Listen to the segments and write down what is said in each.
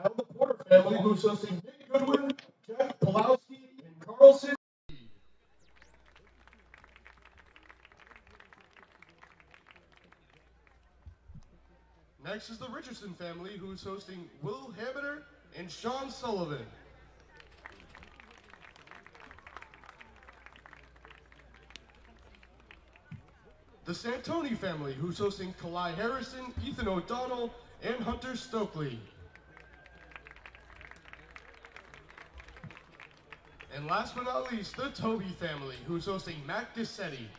Now the Porter family, who's hosting Nick Goodwin, Jeff Pulowski, and Carlson. Next is the Richardson family, who's hosting Will Hamiter and Sean Sullivan. The Santoni family, who's hosting Kalai Harrison, Ethan O'Donnell, and Hunter Stokely. And last but not least, the Toby family, who's hosting Mac Dissetti.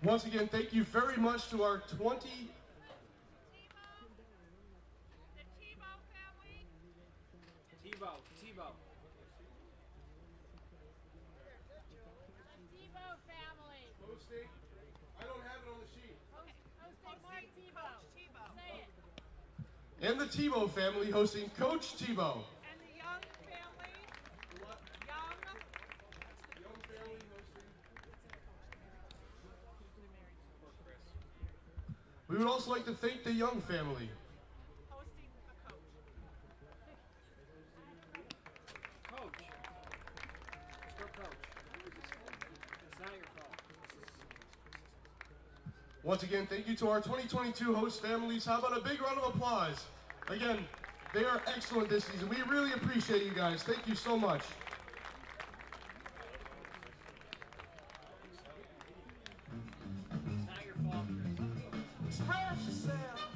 Once again, thank you very much to our 20... Tebow. Family. Hosting? I don't have it on the sheet. Hosting Tebow. Say it. And the Tebow family hosting Coach Tebow. And the Young family. What? Young family hosting. We would also like to thank the Young family. Hosting a coach. It's your coach. It's not your fault. Once again, thank you to our 2022 host families. How about a big round of applause? Again, they are excellent this season. We really appreciate you guys. Thank you so much. It's not your fault. Express yourself.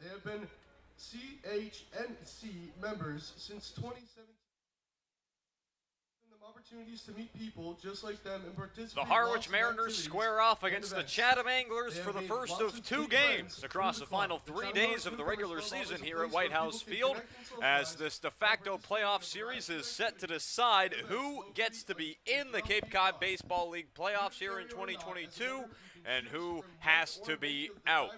They have been CHNC members since 2017. Opportunities to meet people just like them and participate. The Harwich Mariners square off against the Chatham Anglers for the first of 2 games across the final 3 days of the regular season here at White House Field, as this de facto playoff series is set to decide who gets to be in the Cape Cod Baseball League playoffs here in 2022 and who has to be out.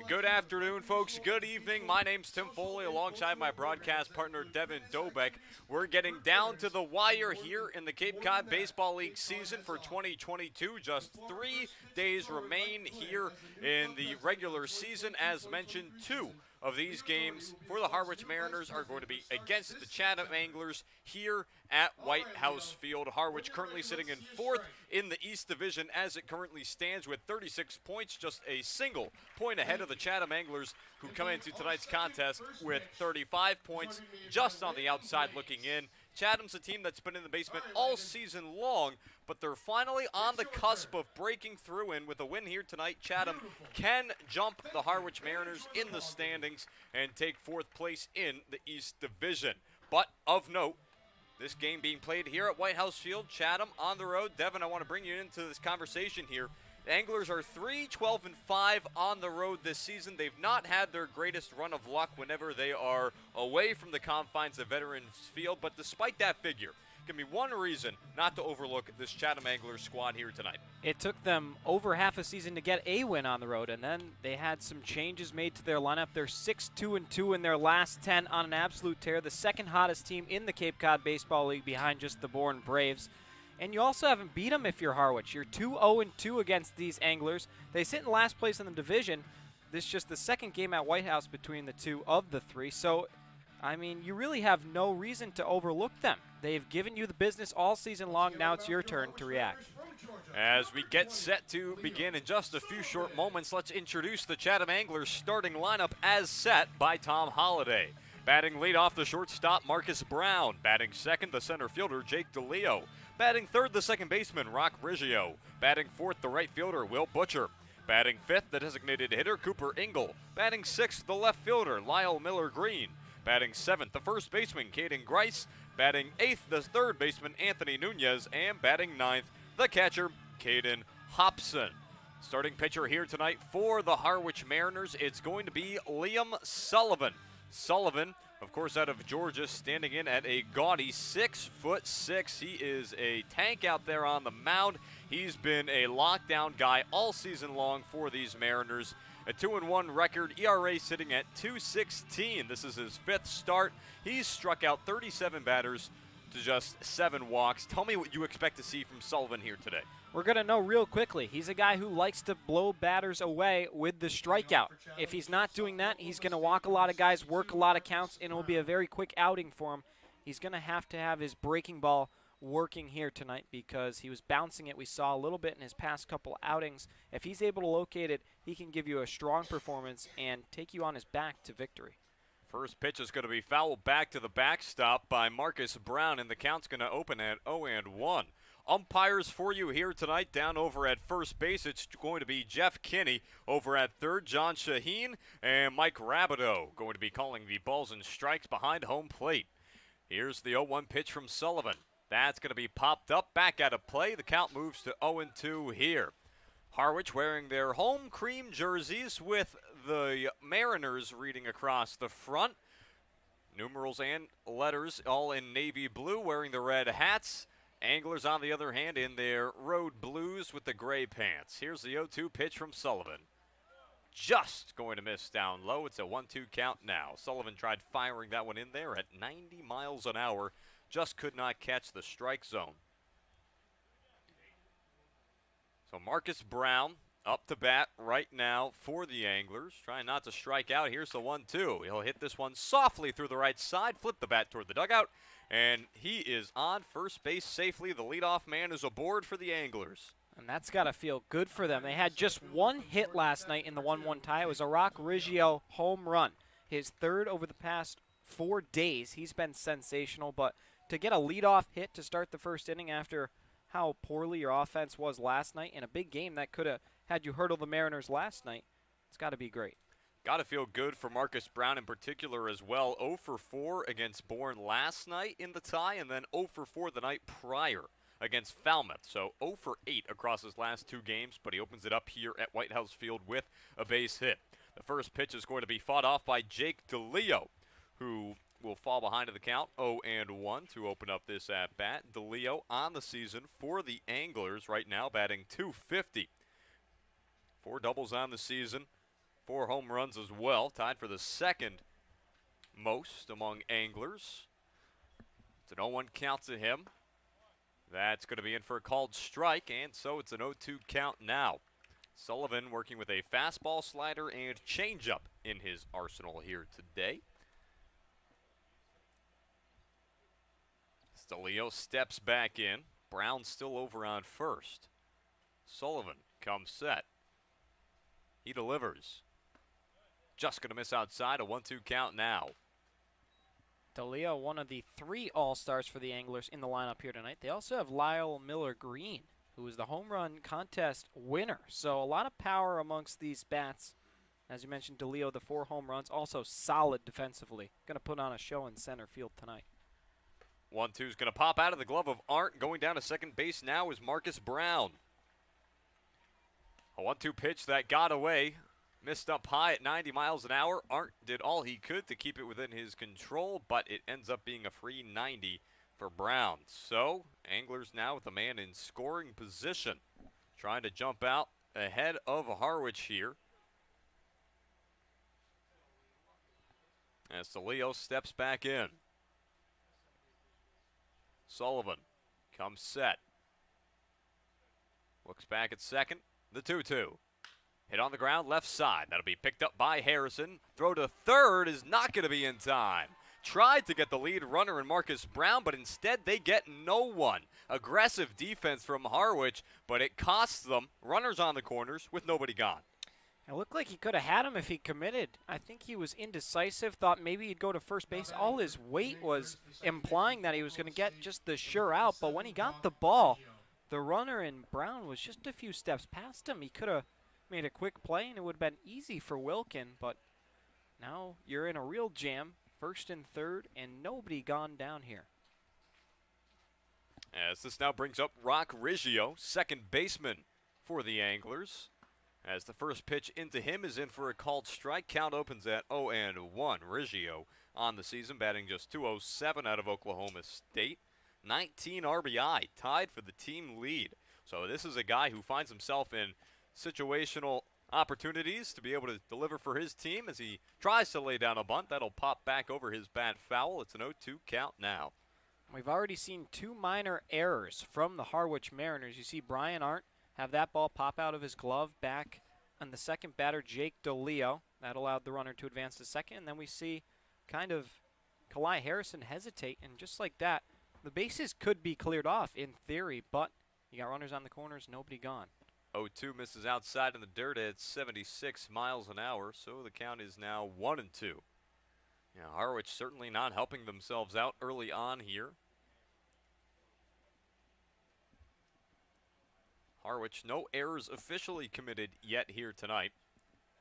Good afternoon, folks. Good evening. My name's Tim Foley alongside my broadcast partner Devin Dobek. We're getting down to the wire here in the Cape Cod Baseball League season for 2022. Just 3 days remain here in the regular season. As mentioned, 2 of these games for the Harwich Mariners are going to be against the Chatham Anglers here at White House Field. Harwich currently sitting in 4th in the East Division as it currently stands with 36 points, just a single point ahead of the Chatham Anglers, who come into tonight's contest with 35 points, just on the outside looking in. Chatham's a team that's been in the basement all season long, but they're finally on the cusp of breaking through, and with a win here tonight, Chatham can jump the Harwich Mariners in the standings and take 4th place in the East Division. But of note, this game being played here at White House Field, Chatham on the road. Devin, I want to bring you into this conversation here. The Anglers are 3-12-5 on the road this season. They've not had their greatest run of luck whenever they are away from the confines of Veterans Field, but despite that figure, give me one reason not to overlook this Chatham Anglers squad here tonight. It took them over half a season to get a win on the road, and then they had some changes made to their lineup. They're 6-2-2 in their last 10 on an absolute tear, the second hottest team in the Cape Cod Baseball League behind just the Bourne Braves. And you also haven't beat them if you're Harwich. You're 2-0-2 against these Anglers. They sit in last place in the division. This is just the second game at White House between the 2 of the 3. So, I mean, you really have no reason to overlook them. They've given you the business all season long. Now it's your turn to react. As we get set to begin in just a few short moments, let's introduce the Chatham Anglers starting lineup as set by Tom Holliday. Batting leadoff, the shortstop, Marcus Brown. Batting second, the center fielder, Jake DeLeo. Batting third, the second baseman, Rock Riggio. Batting fourth, the right fielder, Will Butcher. Batting fifth, the designated hitter, Cooper Ingle. Batting sixth, the left fielder, Lyle Miller-Green. Batting seventh, the first baseman, Caden Grice. Batting eighth, the third baseman, Anthony Nunez. And batting ninth, the catcher, Caden Hobson. Starting pitcher here tonight for the Harwich Mariners, it's going to be Liam Sullivan. Sullivan, of course, out of Georgia, standing in at a gaudy 6'6". He is a tank out there on the mound. He's been a lockdown guy all season long for these Mariners. A 2-1 record, ERA sitting at 2.16. This is his 5th start. He's struck out 37 batters to just 7 walks. Tell me what you expect to see from Sullivan here today. We're going to know real quickly. He's a guy who likes to blow batters away with the strikeout. If he's not doing that, he's going to walk a lot of guys, work a lot of counts, and it will be a very quick outing for him. He's going to have his breaking ball working here tonight because he was bouncing it. We saw a little bit in his past couple outings. If he's able to locate it, he can give you a strong performance and take you on his back to victory. First pitch is going to be fouled back to the backstop by Marcus Brown, and the count's going to open at 0-1. Umpires for you here tonight down over at first base. It's going to be Jeff Kinney. Over at third, John Shaheen and Mike Rabideau going to be calling the balls and strikes behind home plate. Here's the 0-1 pitch from Sullivan. That's going to be popped up, back out of play. The count moves to 0-2 here. Harwich wearing their home cream jerseys with the Mariners reading across the front. Numerals and letters all in navy blue, wearing the red hats. Anglers, on the other hand, in their road blues with the gray pants. Here's the 0-2 pitch from Sullivan. Just going to miss down low. It's a 1-2 count now. Sullivan tried firing that one in there at 90 miles an hour. Just could not catch the strike zone. So Marcus Brown up to bat right now for the Anglers. Trying not to strike out. Here's the 1-2. He'll hit this one softly through the right side. Flip the bat toward the dugout. And he is on first base safely. The leadoff man is aboard for the Anglers. And that's got to feel good for them. They had just one hit last night in the 1-1 tie. It was a Rock Riggio home run. His 3rd over the past 4 days. He's been sensational. But to get a leadoff hit to start the first inning after how poorly your offense was last night in a big game that could have had you hurdle the Mariners last night, it's got to be great. Got to feel good for Marcus Brown in particular as well. 0 for 4 against Bourne last night in the tie, and then 0 for 4 the night prior against Falmouth. So 0 for 8 across his last 2 games, but he opens it up here at White House Field with a base hit. The first pitch is going to be fought off by Jake DeLeo, who will fall behind in the count, 0-1 to open up this at-bat. DeLeo on the season for the Anglers right now, batting .250. 4 doubles on the season, 4 home runs as well, tied for the second most among Anglers. It's an 0-1 count to him. That's going to be in for a called strike, and so it's an 0-2 count now. Sullivan working with a fastball, slider, and changeup in his arsenal here today. DeLeo steps back in. Brown still over on first. Sullivan comes set. He delivers. Just going to miss outside, a 1-2 count now. DeLeo, one of the 3 All-Stars for the Anglers in the lineup here tonight. They also have Lyle Miller-Green, who is the home run contest winner. So a lot of power amongst these bats. As you mentioned, DeLeo, the 4 home runs, also solid defensively. Going to put on a show in center field tonight. 1-2 is going to pop out of the glove of Arndt. Going down to second base now is Marcus Brown. A 1-2 pitch that got away. Missed up high at 90 miles an hour. Arndt did all he could to keep it within his control, but it ends up being a free 90 for Brown. So, Anglers now with a man in scoring position, trying to jump out ahead of Harwich here. As DeLeo steps back in. Sullivan comes set. Looks back at second. The 2-2. Hit on the ground, left side. That'll be picked up by Harrison. Throw to third is not going to be in time. Tried to get the lead runner in Marcus Brown, but instead they get no one. Aggressive defense from Harwich, but it costs them. Runners on the corners with nobody gone. It looked like he could have had him if he committed. I think he was indecisive, thought maybe he'd go to first base. All his weight was implying that he was going to get just the sure out, but when he got the ball, the runner in Brown was just a few steps past him. He could have made a quick play, and it would have been easy for Wilkin, but now you're in a real jam, first and third, and nobody gone down here. As this now brings up Rock Riggio, second baseman for the Anglers. As the first pitch into him is in for a called strike. Count opens at 0-1. Riggio on the season, batting just .207 out of Oklahoma State. 19 RBI, tied for the team lead. So this is a guy who finds himself in situational opportunities to be able to deliver for his team as he tries to lay down a bunt. That'll pop back over his bat foul. It's an 0-2 count now. We've already seen 2 minor errors from the Harwich Mariners. You see Brian Arndt have that ball pop out of his glove back on the second batter, Jake DeLeo. That allowed the runner to advance to second. And then we see kind of Kalai Harrison hesitate, and just like that, the bases could be cleared off in theory, but you got runners on the corners, nobody gone. 0-2 misses outside in the dirt at 76 miles an hour, so the count is now 1-2. Yeah, Harwich certainly not helping themselves out early on here. Harwich, no errors officially committed yet here tonight.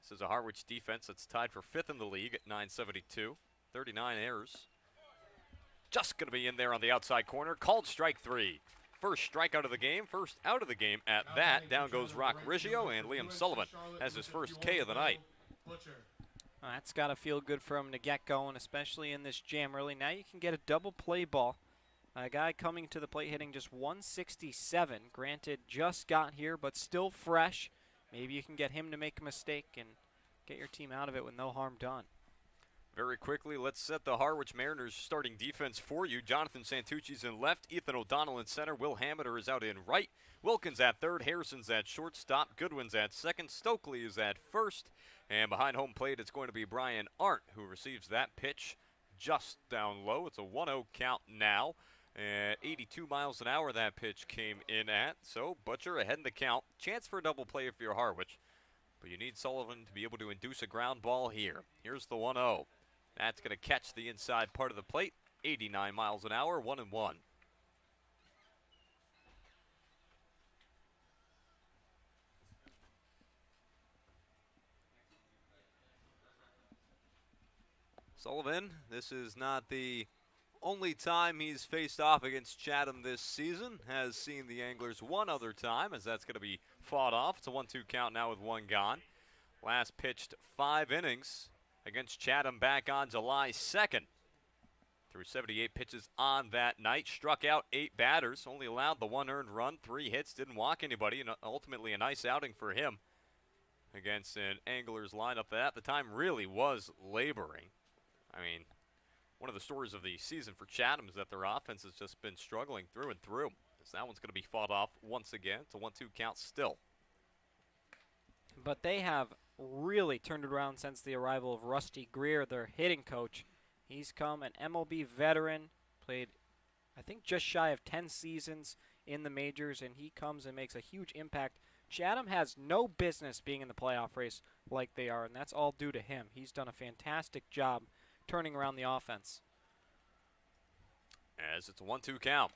This is a Harwich defense that's tied for 5th in the league at 972. 39 errors. Just going to be in there on the outside corner. Called strike 3. First strikeout of the game, first out of the game at that. Down goes Rock Riggio, and Liam Sullivan has his first K of the night. That's got to feel good for him to get going, especially in this jam early. Now you can get a double play ball. A guy coming to the plate hitting just 167. Granted, just got here, but still fresh. Maybe you can get him to make a mistake and get your team out of it with no harm done. Very quickly, let's set the Harwich Mariners starting defense for you. Jonathan Santucci's in left, Ethan O'Donnell in center, Will Hammiter is out in right, Wilkins at third, Harrison's at shortstop, Goodwin's at second, Stokely is at first, and behind home plate it's going to be Brian Arndt who receives that pitch just down low. It's a 1-0 count now. At 82 miles an hour that pitch came in at, so Butcher ahead in the count. Chance for a double play if you're Harwich, but you need Sullivan to be able to induce a ground ball here. Here's the 1-0. That's going to catch the inside part of the plate. 89 miles an hour, 1-1. Sullivan, this is not the only time he's faced off against Chatham this season. Has seen the Anglers one other time, as that's going to be fought off. It's a 1-2 count now with one gone. Last pitched 5 innings against Chatham back on July 2nd. Threw 78 pitches on that night, struck out 8 batters, only allowed the 1 earned run, 3 hits, didn't walk anybody, and ultimately a nice outing for him against an Anglers lineup that at the time really was laboring. I mean, one of the stories of the season for Chatham is that their offense has just been struggling through and through. So that one's going to be fought off once again. It's a 1-2 count still. But they have really turned it around since the arrival of Rusty Greer, their hitting coach. He's come an MLB veteran, played I think just shy of 10 seasons in the majors, and he comes and makes a huge impact. Chatham has no business being in the playoff race like they are, and that's all due to him. He's done a fantastic job turning around the offense. As it's a 1-2 count.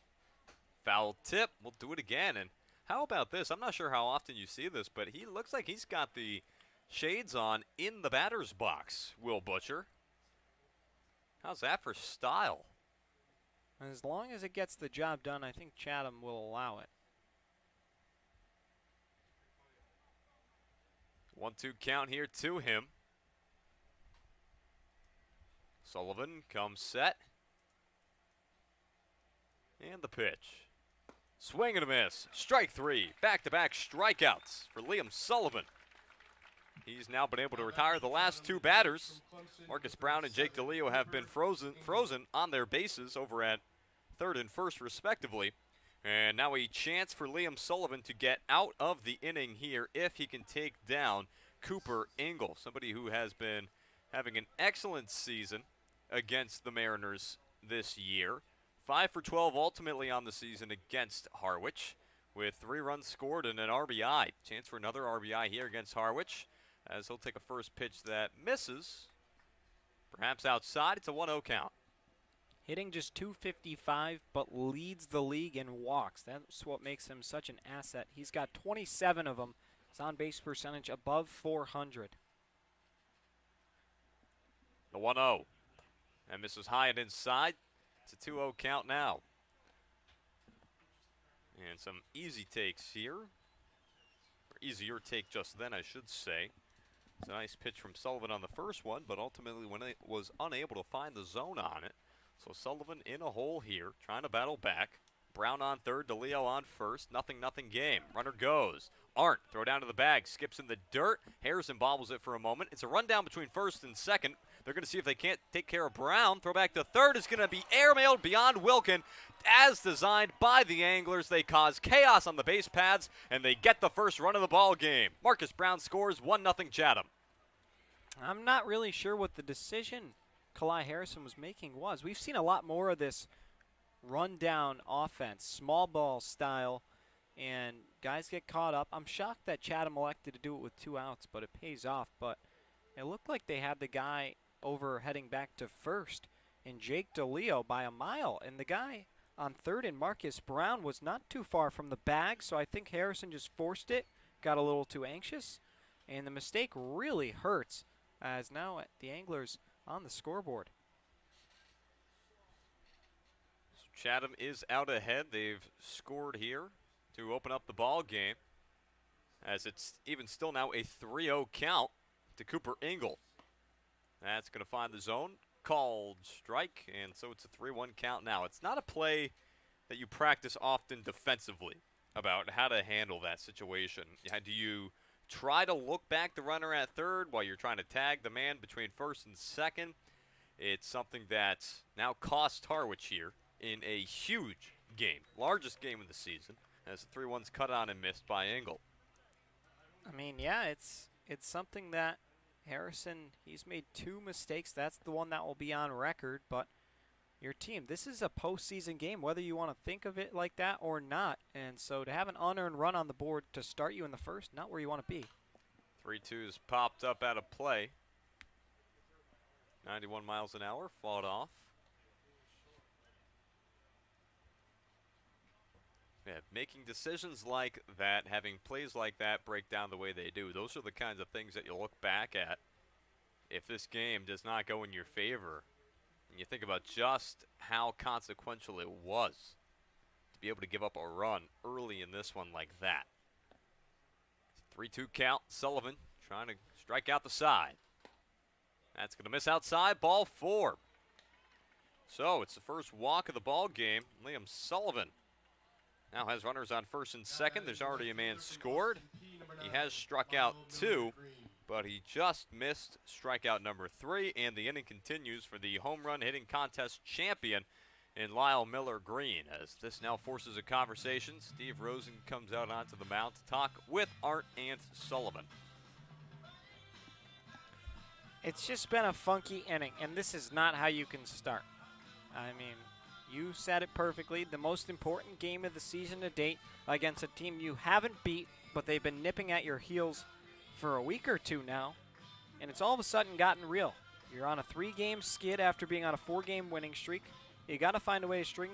Foul tip. We'll do it again. And how about this? I'm not sure how often you see this, but he looks like he's got the shades on in the batter's box, Will Butcher. How's that for style? As long as it gets the job done, I think Chatham will allow it. 1-2 count here to him. Sullivan comes set. And the pitch. Swing and a miss. Strike 3. Back-to-back strikeouts for Liam Sullivan. He's now been able to retire the last 2 batters. Marcus Brown and Jake DeLeo have been frozen on their bases over at third and first, respectively. And now a chance for Liam Sullivan to get out of the inning here if he can take down Cooper Ingle, somebody who has been having an excellent season against the Mariners this year. 5 for 12 ultimately on the season against Harwich, with 3 runs scored and an RBI. Chance for another RBI here against Harwich, as he'll take a first pitch that misses. Perhaps outside. It's a 1-0 count. Hitting just .255, but leads the league in walks. That's what makes him such an asset. He's got 27 of them. His on-base percentage above 400. The 1-0. And misses high and inside. It's a 2-0 count now. And some easy takes here. Or easier take just then, I should say. It's a nice pitch from Sullivan on the first one, but ultimately was unable to find the zone on it. So Sullivan in a hole here, trying to battle back. Brown on third, DeLeo on first. 0-0 game. Runner goes. Arndt, throw down to the bag, skips in the dirt. Harrison bobbles it for a moment. It's a rundown between first and second. They're going to see if they can't take care of Brown. Throw back to third is going to be airmailed beyond Wilkin. As designed by the Anglers, they cause chaos on the base paths, and they get the first run of the ball game. Marcus Brown scores 1-0 Chatham. I'm not really sure what the decision Kalai Harrison was making was. We've seen a lot more of this rundown offense, small ball style, and guys get caught up. I'm shocked that Chatham elected to do it with 2 outs, but it pays off. But it looked like they had the guy over heading back to first in Jake DeLeo by a mile, and the guy on third in Marcus Brown was not too far from the bag, so I think Harrison just forced it, got a little too anxious, and the mistake really hurts, as now the Anglers on the scoreboard. So Chatham is out ahead. They've scored here to open up the ball game, as it's even still now a 3-0 count to Cooper Ingle. That's going to find the zone, called strike, and so it's a 3-1 count now. It's not a play that you practice often defensively about how to handle that situation. Do you try to look back the runner at third while you're trying to tag the man between first and second? It's something that now cost Harwich here in a huge game, largest game of the season, as the 3-1's cut on and missed by Ingle. I mean, yeah, it's something that Harrison, he's made 2 mistakes. That's the one that will be on record, but your team, this is a postseason game, whether you want to think of it like that or not. And so to have an unearned run on the board to start you in the first, not where you want to be. 3-2's popped up out of play. 91 miles an hour, fought off. Yeah, making decisions like that, having plays like that break down the way they do, those are the kinds of things that you look back at if this game does not go in your favor. And you think about just how consequential it was to be able to give up a run early in this one like that. 3-2 count. Sullivan trying to strike out the side. That's going to miss outside. Ball 4. So it's the first walk of the ball game. Liam Sullivan now has runners on first and second. There's already a man scored. He has struck out 2, but he just missed strikeout number 3, and the inning continues for the home run hitting contest champion in Lyle Miller Green. As this now forces a conversation, Steve Rosen comes out onto the mound to talk with Art and Sullivan. It's just been a funky inning, and this is not how you can start. I mean, you said it perfectly. The most important game of the season to date against a team you haven't beat, but they've been nipping at your heels for a week or two now, and it's all of a sudden gotten real. You're on a 3-game skid after being on a 4-game winning streak. You got to find a way to string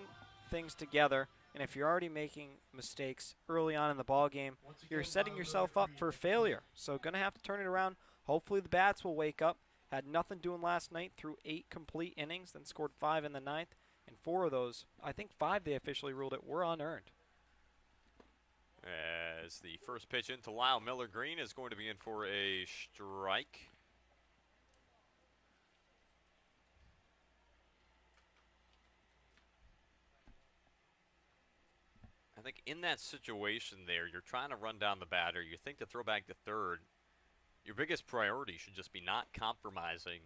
things together, and if you're already making mistakes early on in the ball game, you're setting yourself up for failure. So going to have to turn it around. Hopefully the bats will wake up. Had nothing doing last night through 8 complete innings, then scored 5 in the 9th, and 4 of those, I think 5 they officially ruled it, were unearned. As the first pitch into Lyle Miller Green is going to be in for a strike. I think in that situation there, you're trying to run down the batter. You think to throw back to third. Your biggest priority should just be not compromising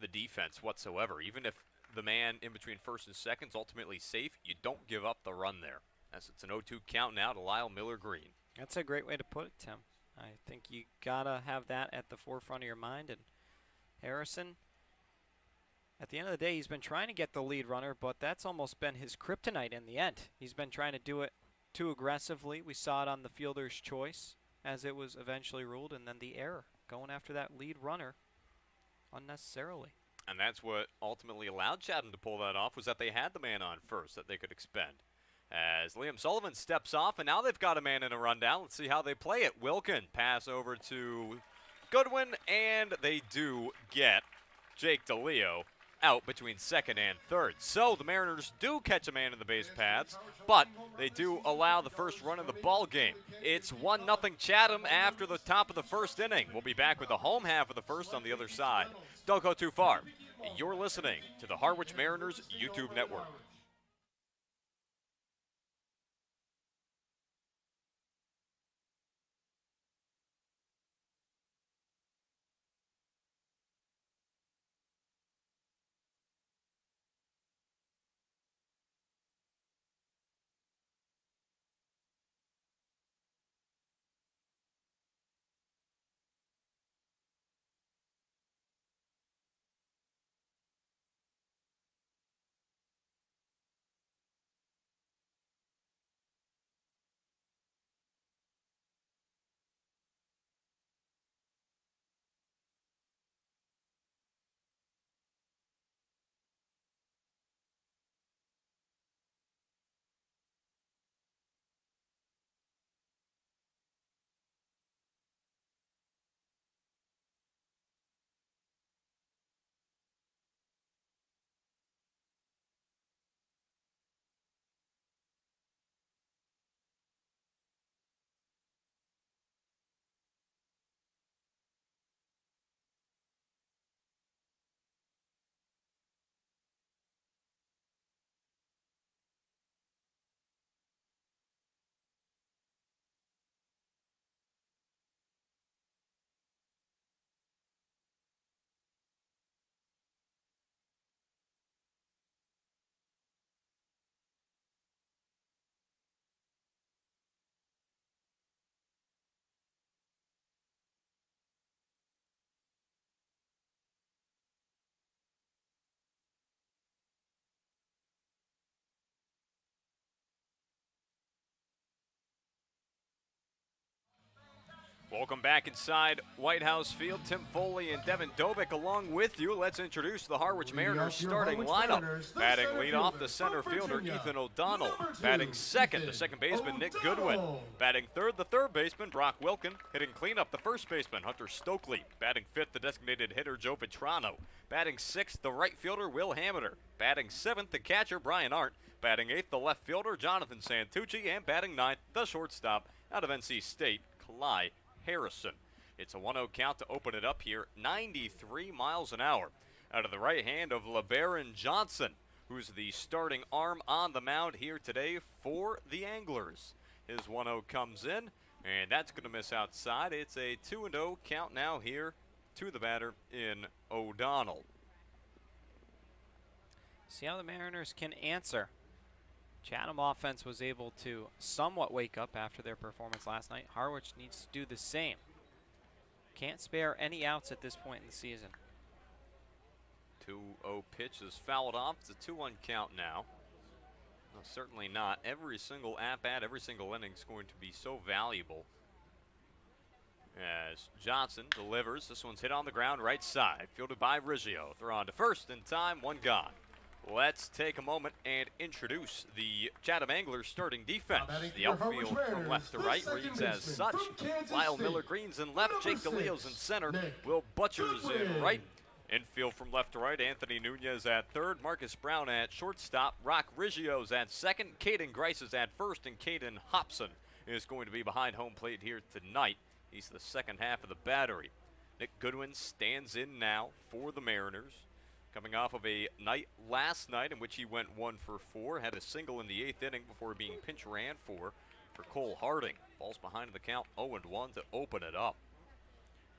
the defense whatsoever. Even if the man in between first and second is ultimately safe, you don't give up the run there. As it's an 0-2 count now to Lyle Miller Green. That's a great way to put it, Tim. I think you got to have that at the forefront of your mind. And Harrison, at the end of the day, he's been trying to get the lead runner, but that's almost been his kryptonite in the end. He's been trying to do it too aggressively. We saw it on the fielder's choice as it was eventually ruled, and then the error, going after that lead runner unnecessarily. And that's what ultimately allowed Chatham to pull that off, was that they had the man on first that they could expend. As Liam Sullivan steps off, and now they've got a man in a rundown. Let's see how they play it. Wilkin pass over to Goodwin, and they do get Jake DeLeo out between second and third. So the Mariners do catch a man in the base paths, but they do allow the first run of the ball game. It's 1-0 Chatham after the top of the first inning. We'll be back with the home half of the first on the other side. Don't go too far. You're listening to the Harwich Mariners YouTube network. Welcome back inside White House Field. Tim Foley and Devin Dobick along with you. Let's introduce the Harwich Mariners starting lineup. Batting leadoff, the center fielder, Ethan O'Donnell. Batting second, the second baseman, Nick Goodwin. Batting third, the third baseman, Brock Wilkin. Hitting cleanup, the first baseman, Hunter Stokely. Batting fifth, the designated hitter, Joe Vitrano. Batting sixth, the right fielder, Will Hamiter. Batting seventh, the catcher, Brian Arndt. Batting eighth, the left fielder, Jonathan Santucci. And batting ninth, the shortstop, out of NC State, Kalai Harrison. It's a 1-0 count to open it up here, 93 miles an hour. Out of the right hand of LeBaron Johnson, who's the starting arm on the mound here today for the Anglers. His 1-0 comes in, and that's going to miss outside. It's a 2-0 count now here to the batter in O'Donnell. See how the Mariners can answer. Chatham offense was able to somewhat wake up after their performance last night. Harwich needs to do the same. Can't spare any outs at this point in the season. 2-0 pitch is fouled off. It's a 2-1 count now. No, certainly not. Every single at-bat, every single inning is going to be so valuable. As Johnson delivers, this one's hit on the ground right side. Fielded by Riggio. Throw on to first in time, one gone. Let's take a moment and introduce the Chatham Anglers starting defense. The outfield from left to right reads as such. Lyle Miller-Green's in left, Jake DeLeo's in center, Will Butcher's in right. Infield from left to right, Anthony Nunez at third, Marcus Brown at shortstop, Rock Riggio's at second, Caden Grice is at first, and Caden Hobson is going to be behind home plate here tonight. He's the second half of the battery. Nick Goodwin stands in now for the Mariners. Coming off of a night last night in which he went 1 for 4, had a single in the 8th inning before being pinch ran for Cole Harding. Falls behind the count 0-1 to open it up.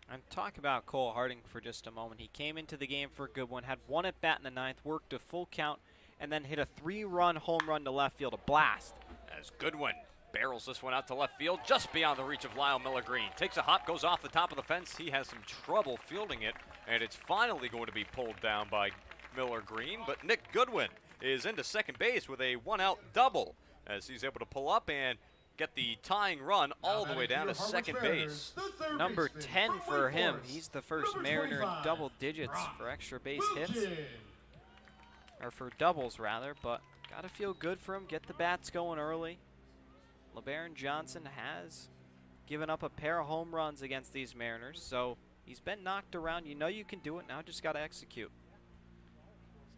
And talk about Cole Harding for just a moment. He came into the game for Goodwin, had one at bat in the 9th, worked a full count, and then hit a 3-run home run to left field, a blast. As Goodwin barrels this one out to left field, just beyond the reach of Lyle Miller-Green. Takes a hop, goes off the top of the fence. He has some trouble fielding it, and it's finally going to be pulled down by Miller-Green. But Nick Goodwin is into second base with a 1-out double as he's able to pull up and get the tying run all the way down to second base. Number 10 for him. He's the first Mariner in double digits for extra base hits. Or for doubles, rather, but got to feel good for him. Get the bats going early. LeBaron Johnson has given up a pair of home runs against these Mariners, so he's been knocked around. You know you can do it. Now just got to execute.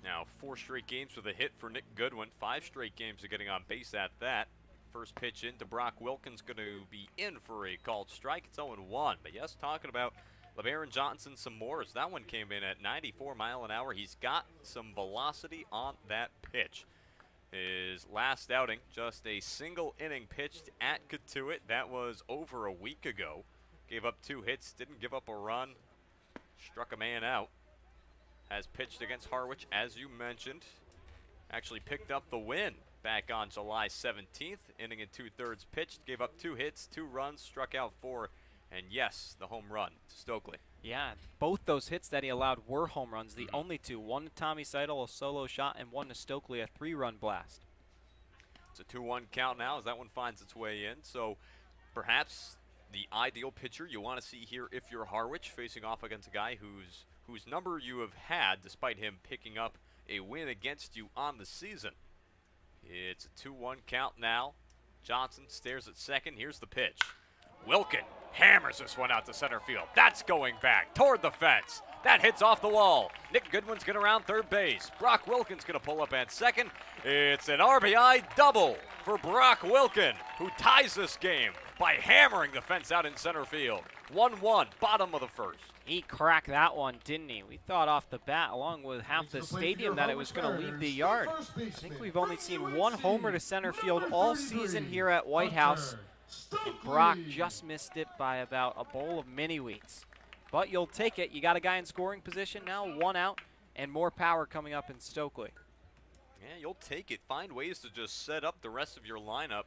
Now 4 straight games with a hit for Nick Goodwin. 5 straight games of getting on base at that. First pitch into Brock Wilkins going to be in for a called strike. It's 0-1. But yes, talking about LeBaron Johnson some more as that one came in at 94 mile an hour. He's got some velocity on that pitch. His last outing, just a single inning pitched at Katuitt. That was over a week ago. Gave up 2 hits, didn't give up a run, struck a man out. Has pitched against Harwich, as you mentioned. Actually picked up the win back on July 17th. Inning and 2/3 pitched, gave up 2 hits, 2 runs, struck out 4, and yes, the home run to Stokely. Yeah, both those hits that he allowed were home runs, the only 2. One to Tommy Seidel, a solo shot, and one to Stokely, a 3-run blast. It's a 2-1 count now as that one finds its way in. So perhaps the ideal pitcher you want to see here if you're Harwich, facing off against a guy whose number you have had despite him picking up a win against you on the season. It's a 2-1 count now. Johnson stares at second. Here's the pitch. Wilkin hammers this one out to center field. That's going back toward the fence. That hits off the wall. Nick Goodwin's going around third base. Brock Wilkin's going to pull up at second. It's an RBI double for Brock Wilkin, who ties this game by hammering the fence out in center field. 1-1, bottom of the first. He cracked that one, didn't he? We thought off the bat, along with half the stadium, that it was going to leave the yard. I think we've only seen one homer to center field all season here at White House. And Brock just missed it by about a bowl of mini wheats. But you'll take it. You got a guy in scoring position now, 1 out, and more power coming up in Stokely. Yeah, you'll take it. Find ways to just set up the rest of your lineup.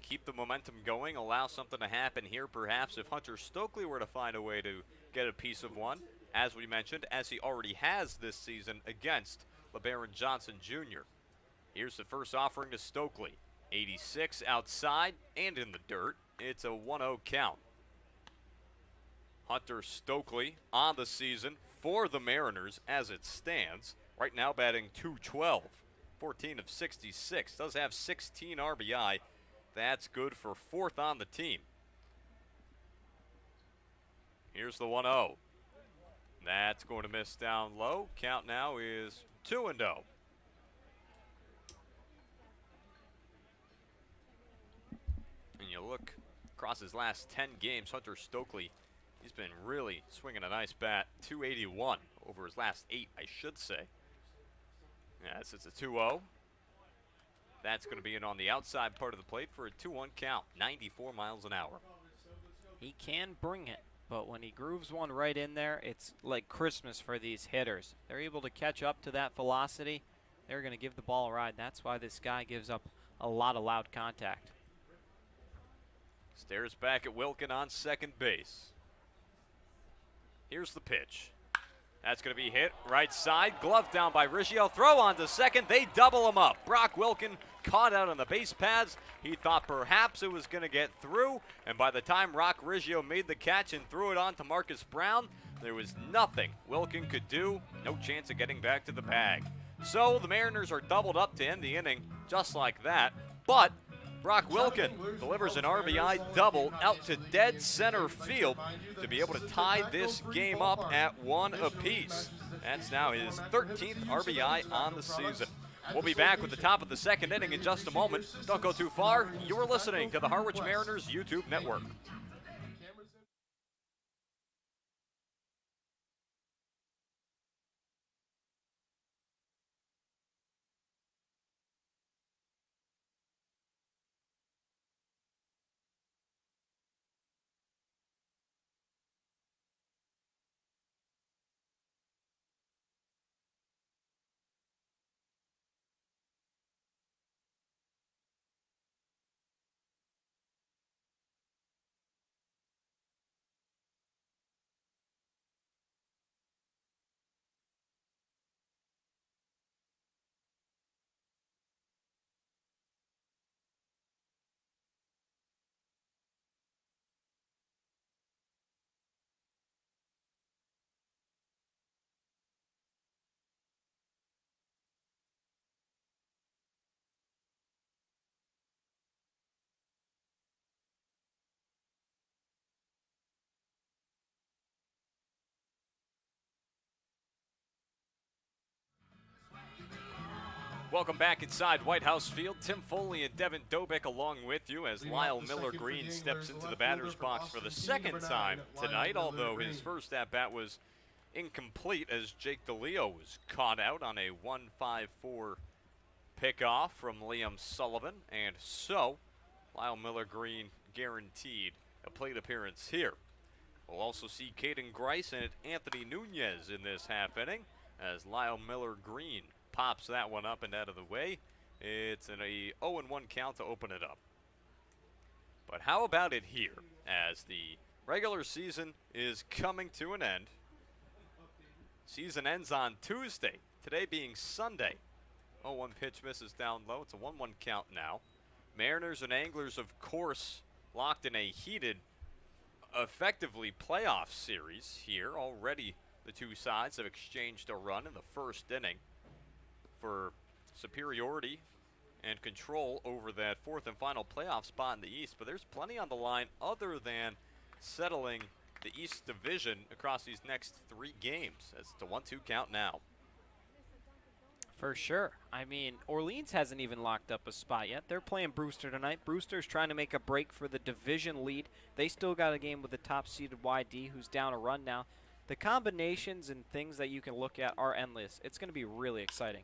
Keep the momentum going. Allow something to happen here, perhaps, if Hunter Stokely were to find a way to get a piece of one, as we mentioned, as he already has this season against LeBaron Johnson Jr. Here's the first offering to Stokely. 86 outside and in the dirt. It's a 1-0 count. Hunter Stokely on the season for the Mariners as it stands. Right now batting .212, 14 of 66. Does have 16 RBI. That's good for 4th on the team. Here's the 1-0. That's going to miss down low. Count now is 2-0. And you look across his last 10 games, Hunter Stokely, he's been really swinging a nice bat. 281 over his last 8, I should say. Yes, it's a 2-0. That's going to be in on the outside part of the plate for a 2-1 count, 94 miles an hour. He can bring it, but when he grooves one right in there, it's like Christmas for these hitters. They're able to catch up to that velocity. They're going to give the ball a ride. That's why this guy gives up a lot of loud contact. Stares back at Wilkin on second base. Here's the pitch. That's going to be hit right side. Glove down by Riggio. Throw on to second. They double him up. Brock Wilkin caught out on the base paths. He thought perhaps it was going to get through. And by the time Rock Riggio made the catch and threw it on to Marcus Brown, there was nothing Wilkin could do. No chance of getting back to the bag. So the Mariners are doubled up to end the inning just like that. But Brock Wilkin delivers an RBI double out to dead center field to be able to tie this game up at 1 apiece. That's now his 13th RBI on the season. We'll be back with the top of the second inning in just a moment. Don't go too far. You're listening to the Harwich Mariners YouTube network. Welcome back inside White House Field. Tim Foley and Devin Dobick along with you as Lyle Miller Green steps into the batter's box for the second time tonight, although his first at-bat was incomplete as Jake DeLeo was caught out on a 1-5-4 pickoff from Liam Sullivan, and so Lyle Miller Green guaranteed a plate appearance here. We'll also see Caden Grice and Anthony Nunez in this half inning as Lyle Miller Green pops that one up and out of the way. It's in a 0-1 count to open it up. But how about it here as the regular season is coming to an end? Season ends on Tuesday, today being Sunday. 0-1 pitch misses down low. It's a 1-1 count now. Mariners and Anglers, of course, locked in a heated, effectively playoff series here. Already the two sides have exchanged a run in the first inning for superiority and control over that fourth and final playoff spot in the East. But there's plenty on the line other than settling the East Division across these next 3 games. As it's a 1-2 count now. For sure. I mean, Orleans hasn't even locked up a spot yet. They're playing Brewster tonight. Brewster's trying to make a break for the division lead. They still got a game with the top-seeded YD, who's down a run now. The combinations and things that you can look at are endless. It's going to be really exciting.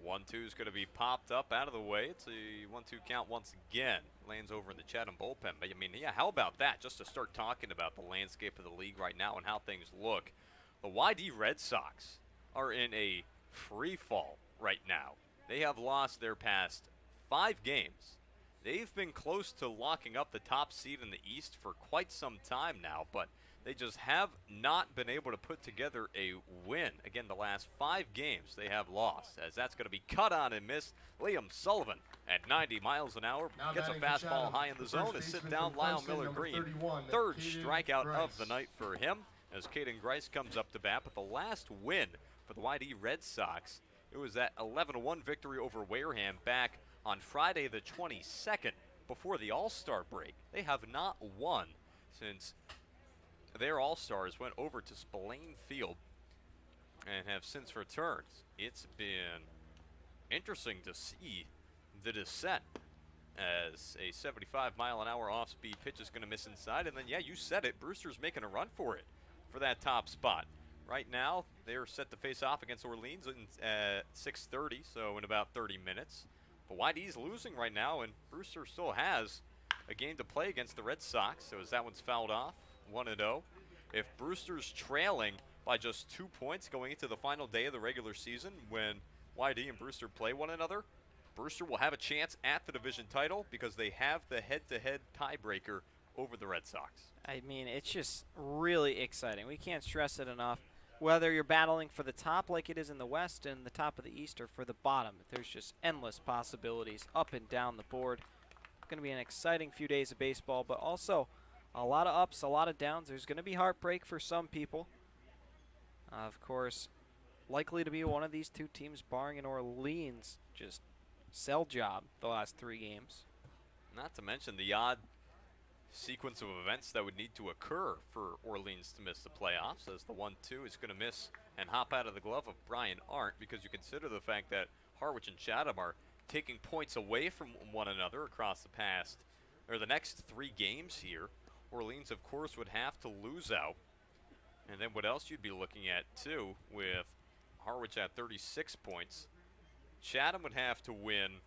1-2 is going to be popped up out of the way. It's a 1-2 count once again. Lands over in the Chatham bullpen. But, I mean, yeah, how about that? Just to start talking about the landscape of the league right now and how things look. The YD Red Sox are in a free fall right now. They have lost their past 5 games. They've been close to locking up the top seed in the East for quite some time now, but They just have not been able to put together a win. Again, the last 5 games they have lost, as that's going to be cut on and missed. Liam Sullivan at 90 miles an hour gets a fastball high in the zone and sit down Lyle Miller-Green. 3rd strikeout of the night for him, as Caden Grice comes up to bat. But the last win for the YD Red Sox, it was that 11-1 victory over Wareham back on Friday the 22nd before the All-Star break. They have not won since their All-Stars went over to Spillane Field and have since returned. It's been interesting to see the descent, as a 75-mile-an-hour off-speed pitch is going to miss inside. And then, yeah, you said it, Brewster's making a run for it for that top spot. Right now, they're set to face off against Orleans at 6:30, so in about 30 minutes. But YD's losing right now, and Brewster still has a game to play against the Red Sox, so as that one's fouled off, 1-0. If Brewster's trailing by just 2 points going into the final day of the regular season, when YD and Brewster play one another, Brewster will have a chance at the division title because they have the head-to-head tiebreaker over the Red Sox. I mean, it's just really exciting. We can't stress it enough. Whether you're battling for the top like it is in the West and the top of the East, or for the bottom, there's just endless possibilities up and down the board. It's going to be an exciting few days of baseball, but also a lot of ups, a lot of downs. There's going to be heartbreak for some people. Of course, likely to be one of these two teams, barring an Orleans just sell job the last 3 games. Not to mention the odd sequence of events that would need to occur for Orleans to miss the playoffs, as the 1-2 is going to miss and hop out of the glove of Brian Arndt, because you consider the fact that Harwich and Chatham are taking points away from one another across the next 3 games here. Orleans, of course, would have to lose out. And then what else you'd be looking at, too, with Harwich at 36 points. Chatham would have to win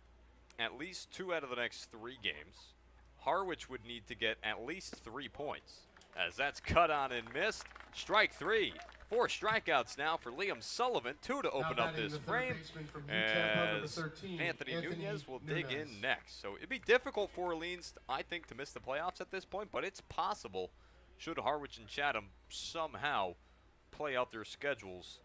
at least 2 out of the next 3 games. Harwich would need to get at least 3 points, as that's cut on and missed. Strike 3. 4 strikeouts now for Liam Sullivan, 2 to open up this frame, as Anthony Nunez will dig in next. So it'd be difficult for Orleans, I think, to miss the playoffs at this point, but it's possible should Harwich and Chatham somehow play out their schedules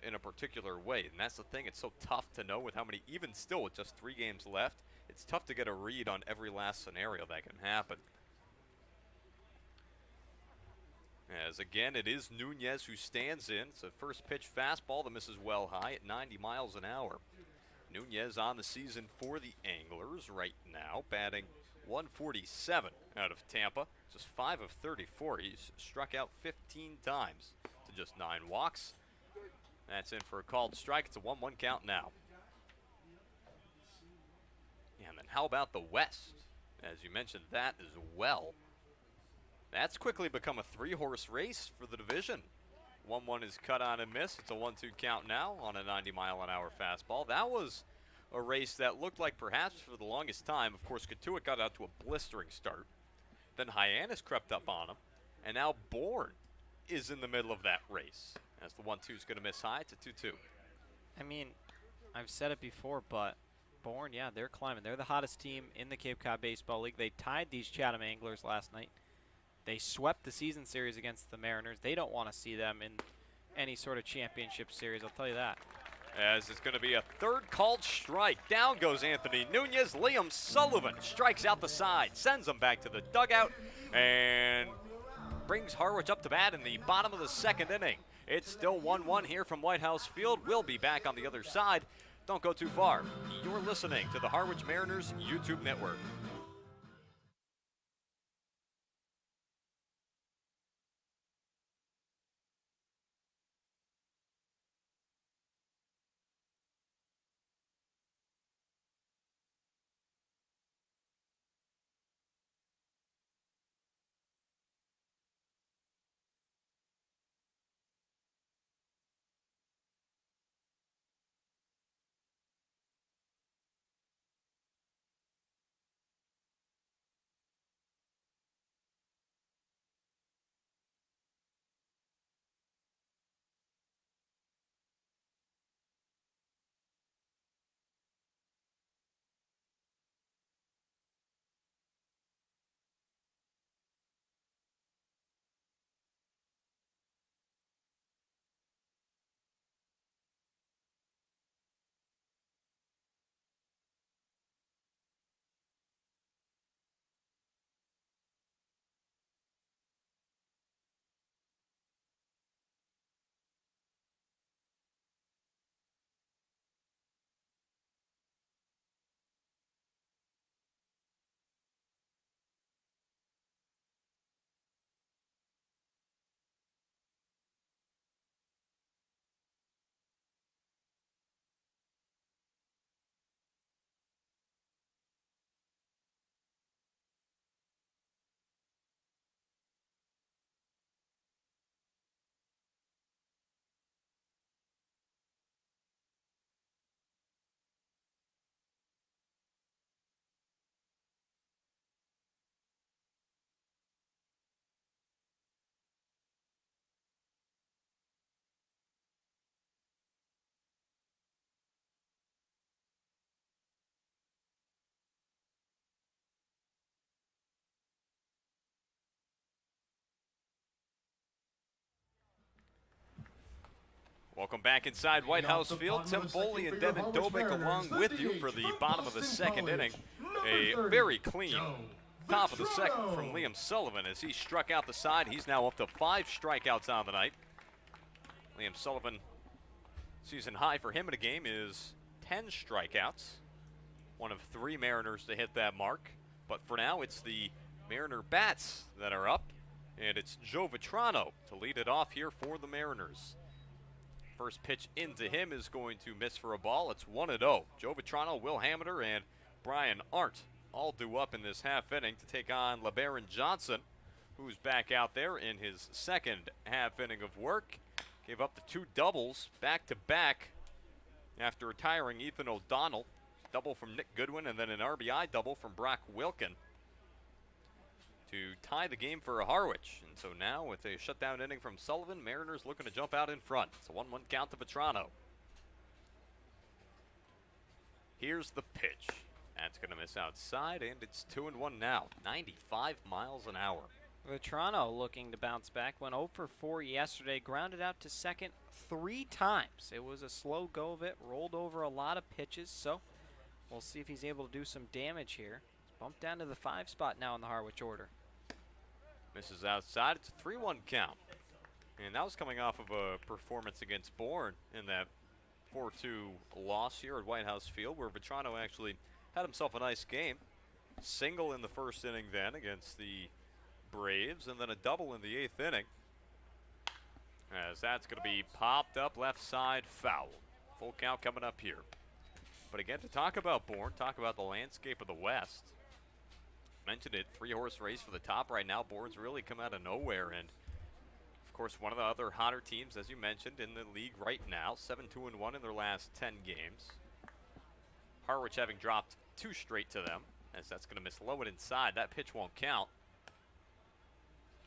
in a particular way. And that's the thing, it's so tough to know with how many, even still with just 3 games left, it's tough to get a read on every last scenario that can happen. As again, it is Nunez who stands in. It's a first pitch fastball that misses well high at 90 miles an hour. Nunez on the season for the Anglers right now, batting 147 out of Tampa. Just 5 of 34. He's struck out 15 times to just 9 walks. That's in for a called strike. It's a 1-1 count now. And then how about the West? As you mentioned that as well. That's quickly become a 3-horse race for the division. 1-1 is cut on and missed. It's a 1-2 count now on a 90-mile-an-hour fastball. That was a race that looked like perhaps for the longest time. Of course, Katuitt got out to a blistering start. Then Hyannis crept up on him. And now Bourne is in the middle of that race, as the 1-2 is going to miss high. It's a 2-2. I mean, I've said it before, but Bourne, yeah, they're climbing. They're the hottest team in the Cape Cod Baseball League. They tied these Chatham Anglers last night. They swept the season series against the Mariners. They don't want to see them in any sort of championship series, I'll tell you that. As it's going to be a 3rd called strike. Down goes Anthony Nunez. Liam Sullivan strikes out the side, sends him back to the dugout, and brings Harwich up to bat in the bottom of the 2nd inning. It's still 1-1 here from White House Field. We'll be back on the other side. Don't go too far. You're listening to the Harwich Mariners YouTube network. Welcome back inside White House Field. Tim Foley and Devin Dobick along with you for the bottom of the second inning. A very clean top of the second from Liam Sullivan as he struck out the side. He's now up to 5 strikeouts on the night. Liam Sullivan, season high for him in a game is 10 strikeouts. One of 3 Mariners to hit that mark. But for now, it's the Mariner bats that are up. And it's Joe Vitrano to lead it off here for the Mariners. First pitch into him is going to miss for a ball. It's 1-0. Joe Vitrano, Will Hamiter, and Brian Arndt all due up in this half inning to take on LeBaron Johnson, who's back out there in his second half inning of work. Gave up the 2 doubles back-to-back after retiring Ethan O'Donnell. Double from Nick Goodwin and then an RBI double from Brock Wilkin to tie the game for Harwich. And so now with a shutdown inning from Sullivan, Mariners looking to jump out in front. It's a 1-1 count to Vitrano. Here's the pitch. That's going to miss outside, and it's 2-1 now. 95 miles an hour. Vitrano looking to bounce back. Went 0 for 4 yesterday. Grounded out to second 3 times. It was a slow go of it. Rolled over a lot of pitches. So we'll see if he's able to do some damage here. He's bumped down to the 5 spot now in the Harwich order. Misses outside. It's a 3-1 count. And that was coming off of a performance against Bourne in that 4-2 loss here at White House Field, where Vitrano actually had himself a nice game. Single in the first inning then against the Braves, and then a double in the 8th inning. As that's going to be popped up left side foul. Full count coming up here. But again, to talk about Bourne, talk about the landscape of the West. Mentioned it, 3-horse race for the top right now. Bourne's really come out of nowhere, and of course one of the other hotter teams, as you mentioned, in the league right now. 7-2-1 in their last 10 games. Harwich having dropped 2 straight to them, as that's going to miss low and inside. That pitch won't count.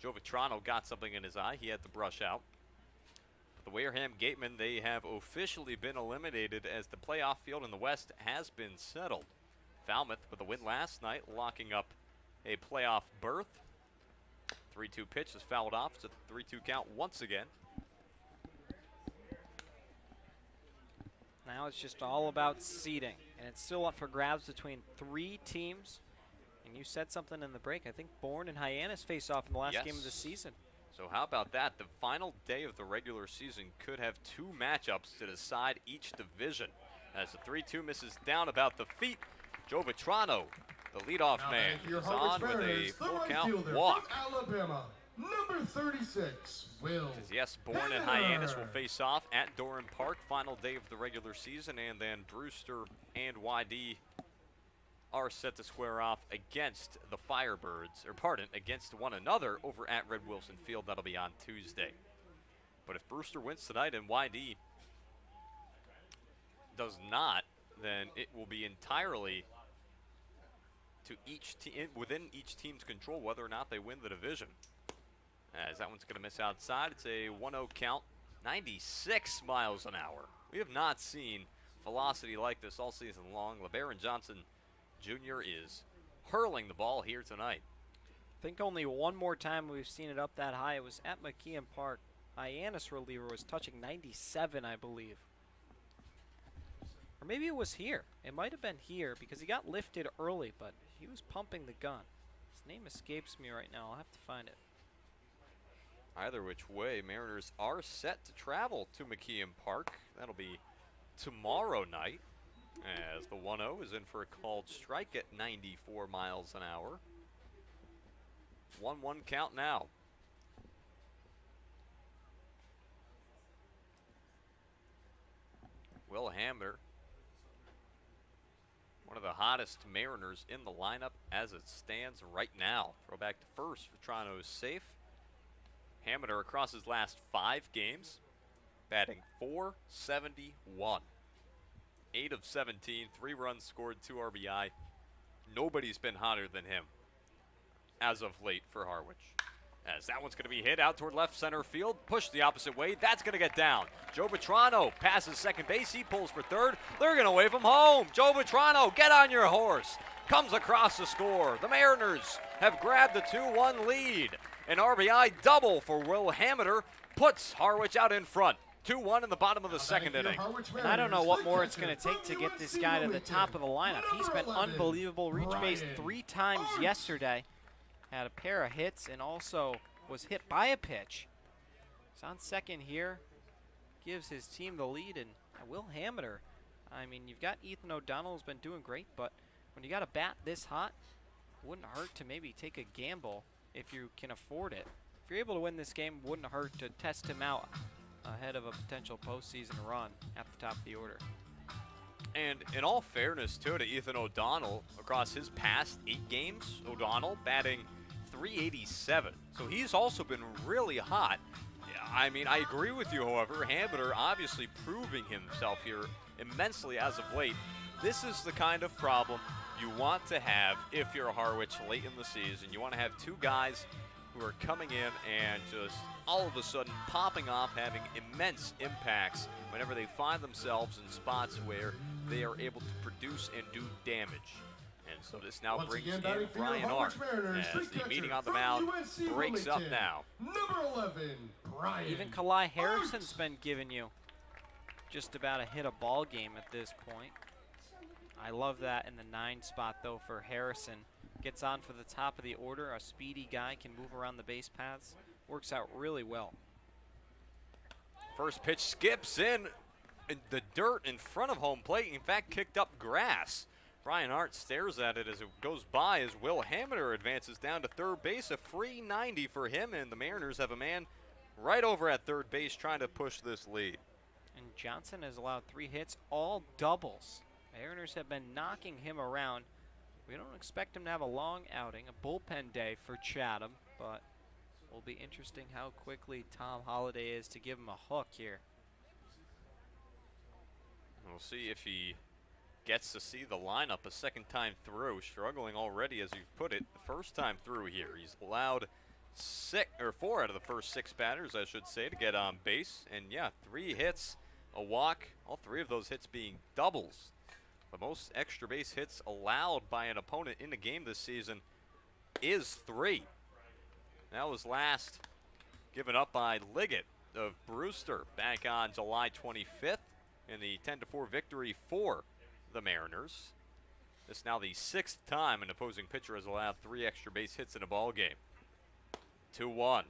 Joe Vitrano got something in his eye. He had to brush out. But the Wareham Gatemen, they have officially been eliminated as the playoff field in the West has been settled. Falmouth with a win last night, locking up a playoff berth. 3-2 pitch is fouled off. It's a 3-2 count once again. Now it's just all about seeding, and it's still up for grabs between 3 teams. And you said something in the break. I think Bourne and Hyannis face off in the last game of the season. So how about that? The final day of the regular season could have 2 matchups to decide each division. As the 3-2 misses down about the feet, Joe Vitrano, the leadoff man, is on with a full count walk. Alabama, number 36, Will. Yes, Bourne and Hyannis will face off at Doran Park, final day of the regular season, and then Brewster and YD are set to square off against the Firebirds, or pardon, against one another over at Red Wilson Field. That'll be on Tuesday. But if Brewster wins tonight and YD does not, then it will be entirely to each within each team's control whether or not they win the division. As that one's going to miss outside. It's a 1-0 count. 96 miles an hour. We have not seen velocity like this all season long. LeBaron Johnson Jr. is hurling the ball here tonight. I think only one more time we've seen it up that high. It was at McKeon Park. Hyannis reliever was touching 97, I believe. Or maybe it was here. It might have been here because he got lifted early, but he was pumping the gun. His name escapes me right now. I'll have to find it. Either which way, Mariners are set to travel to McKeon Park. That'll be tomorrow night, as the 1-0 is in for a called strike at 94 miles an hour. 1-1 count now. Will Hamiter, one of the hottest Mariners in the lineup as it stands right now. Throw back to first. Vitrano is safe. Hamiter across his last 5 games, batting .471. 8 of 17, 3 runs scored, 2 RBI. Nobody's been hotter than him as of late for Harwich. As that one's going to be hit out toward left center field, pushed the opposite way. That's going to get down. Joe Vitrano passes second base. He pulls for third. They're going to wave him home. Joe Vitrano, get on your horse. Comes across the score. The Mariners have grabbed the 2-1 lead. An RBI double for Will Hamiter puts Harwich out in front. 2-1 in the bottom of the second inning. And I don't know what more it's going to take to get this guy to the top of the lineup. He's been unbelievable. Reached base 3 times yesterday. Had a pair of hits and also was hit by a pitch. He's on second here. Gives his team the lead. And Will Hamiter, I mean, you've got Ethan O'Donnell who's been doing great, but when you got a bat this hot, it wouldn't hurt to maybe take a gamble if you can afford it. If you're able to win this game, it wouldn't hurt to test him out ahead of a potential postseason run at the top of the order. And in all fairness, too, to Ethan O'Donnell, across his past 8 games, O'Donnell batting .387. So he's also been really hot. I mean, I agree with you, however. Hamiter obviously proving himself here immensely as of late. This is the kind of problem you want to have if you're a Harwich late in the season. You want to have 2 guys who are coming in and just all of a sudden popping off, having immense impacts whenever they find themselves in spots where they are able to produce and do damage. And so this now brings in Brian Art as the meeting on the mound breaks up now. Number 11, Brian. Even Kalai Harrison's been giving you just about a hit a ball game at this point. I love that in the 9 spot though for Harrison. Gets on for the top of the order. A speedy guy, can move around the base paths. Works out really well. First pitch skips in the dirt in front of home plate. In fact, kicked up grass. Brian Hart stares at it as it goes by as Will Hamiter advances down to third base. A free 90 for him, and the Mariners have a man right over at third base trying to push this lead. And Johnson has allowed 3 hits, all doubles. Mariners have been knocking him around. We don't expect him to have a long outing, a bullpen day for Chatham, but it will be interesting how quickly Tom Holliday is to give him a hook here. We'll see if he gets to see the lineup a second time through. Struggling already, as you've put it, the first time through here. He's allowed 4 out of the first 6 batters, I should say, to get on base. And yeah, 3 hits, a walk, all 3 of those hits being doubles. The most extra base hits allowed by an opponent in the game this season is 3. That was last given up by Liggett of Brewster back on July 25th in the 10-4 victory for the Mariners. This is now the 6th time an opposing pitcher has allowed 3 extra base hits in a ball game. 2-1,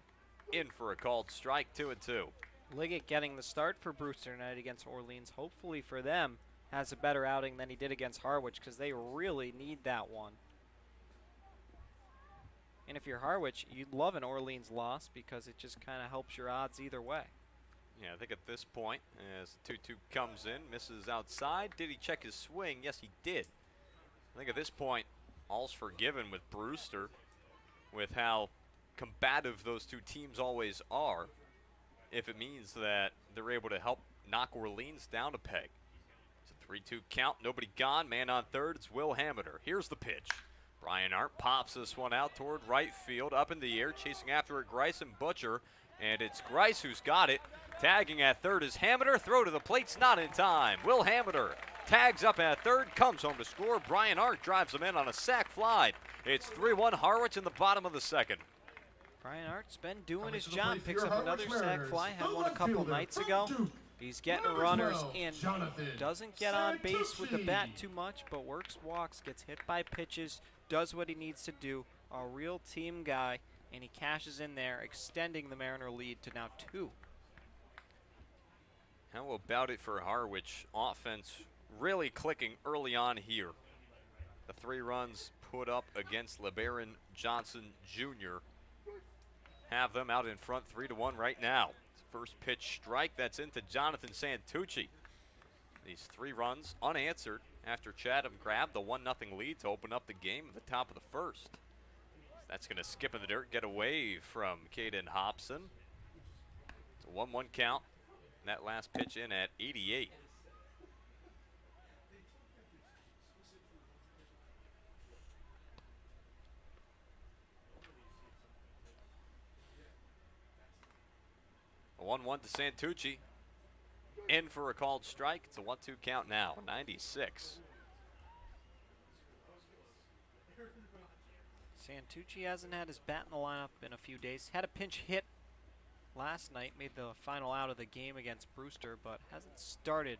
in for a called strike, 2-2. Liggett getting the start for Brewster tonight against Orleans. Hopefully for them, has a better outing than he did against Harwich, because they really need that one. And if you're Harwich, you'd love an Orleans loss because it just kind of helps your odds either way. Yeah, I think at this point, as the 2-2 comes in, misses outside. Did he check his swing? Yes, he did. I think at this point, all's forgiven with Brewster, with how combative those 2 teams always are, if it means that they're able to help knock Orleans down a peg. 3-2 count, nobody gone, man on third, it's Will Hamiter. Here's the pitch. Brian Art pops this one out toward right field, up in the air, chasing after it Grice and Butcher, and it's Grice who's got it. Tagging at third is Hamiter, throw to the plate's not in time. Will Hamiter tags up at third, comes home to score. Brian Art drives him in on a sac fly. It's 3-1 Harwich in the bottom of the second. Brian Art's been doing his job, picks up another sac fly, had one a couple nights ago. He's getting runners in, doesn't get on base with the bat too much, but works walks, gets hit by pitches, does what he needs to do. A real team guy, and he cashes in there, extending the Mariner lead to now 2. How about it for Harwich? Offense really clicking early on here. The 3 runs put up against LeBaron Johnson Jr. have them out in front 3-1 right now. First pitch strike, that's into Jonathan Santucci. These 3 runs unanswered after Chatham grabbed the 1-0 lead to open up the game at the top of the first. That's going to skip in the dirt, get away from Caden Hobson. It's a 1-1 count. And that last pitch in at 88. A 1-1 to Santucci. In for a called strike. It's a 1-2 count now. 96. Santucci hasn't had his bat in the lineup in a few days. Had a pinch hit last night, made the final out of the game against Brewster, but hasn't started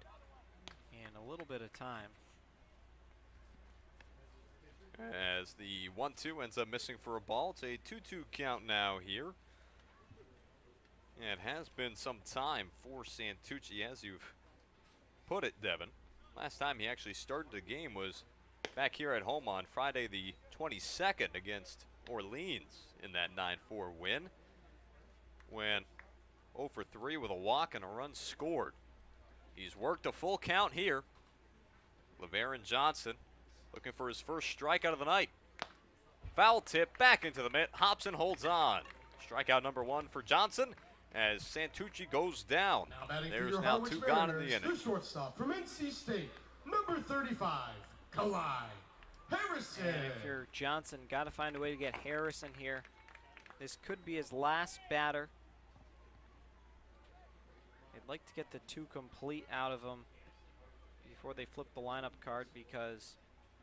in a little bit of time. As the 1-2 ends up missing for a ball, it's a 2-2 count now here. And it has been some time for Santucci, as you've put it, Devin. Last time he actually started the game was back here at home on Friday the 22nd against Orleans in that 9-4 win, when 0 for 3 with a walk and a run scored. He's worked a full count here. LeBaron Johnson looking for his first strikeout of the night. Foul tip back into the mitt. Hobson holds on. Strikeout number 1 for Johnson as Santucci goes down. There's now 2 gone in the inning. The shortstop from NC State, number 35, Kalai Harrison. And if you're Johnson, got to find a way to get Harrison here. This could be his last batter. I'd like to get the 2 complete out of him before they flip the lineup card, because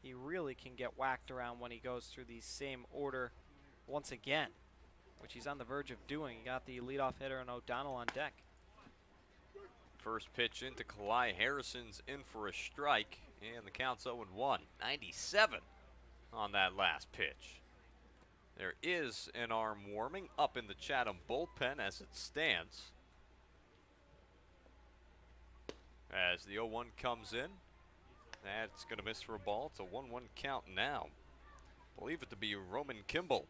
he really can get whacked around when he goes through the same order once again, which he's on the verge of doing. He got the leadoff hitter and O'Donnell on deck. First pitch into Kalai Harrison's in for a strike, and the count's 0-1. 97 on that last pitch. There is an arm warming up in the Chatham bullpen as it stands. As the 0-1 comes in, that's going to miss for a ball. It's a 1-1 count now. Believe it to be Roman Kimball,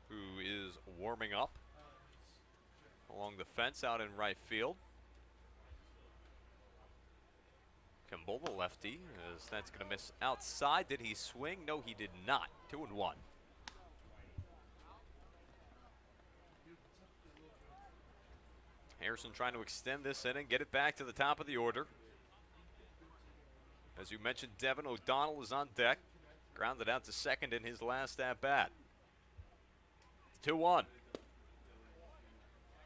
who is warming up along the fence out in right field. Kimball, the lefty, as that's going to miss outside. Did he swing? No, he did not. 2-1. Harrison trying to extend this inning, get it back to the top of the order. As you mentioned, Devin O'Donnell is on deck. Grounded out to second in his last at-bat. 2-1.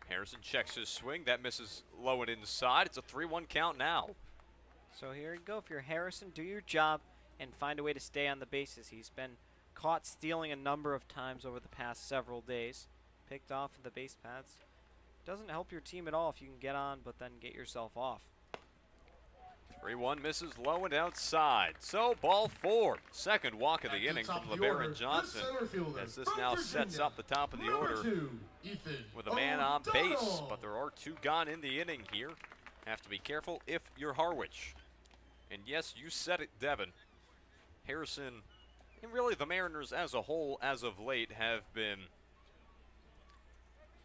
Harrison checks his swing. That misses low and inside. It's a 3-1 count now. So here you go. If you're Harrison, do your job and find a way to stay on the bases. He's been caught stealing a number of times over the past several days. Picked off of the base paths. Doesn't help your team at all if you can get on, but then get yourself off. 3-1 misses low and outside. So ball 4. Second walk of the inning from LeBaron Johnson, as this now sets up the top of the order with a man on base. But there are 2 gone in the inning here. Have to be careful if you're Harwich. And yes, you said it, Devin. Harrison, and really the Mariners as a whole as of late, have been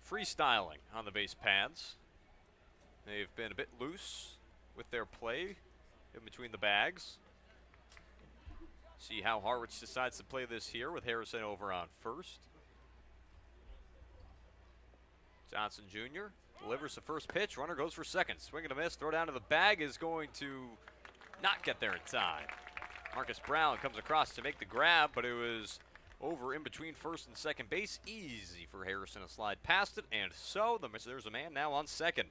freestyling on the base paths. They've been a bit loose with their play in between the bags. See how Harwich decides to play this here with Harrison over on first. Johnson Jr. delivers the first pitch. Runner goes for second. Swing and a miss. Throw down to the bag is going to not get there in time. Marcus Brown comes across to make the grab, but it was over in between first and second base. Easy for Harrison to slide past it, and so there's a man now on second.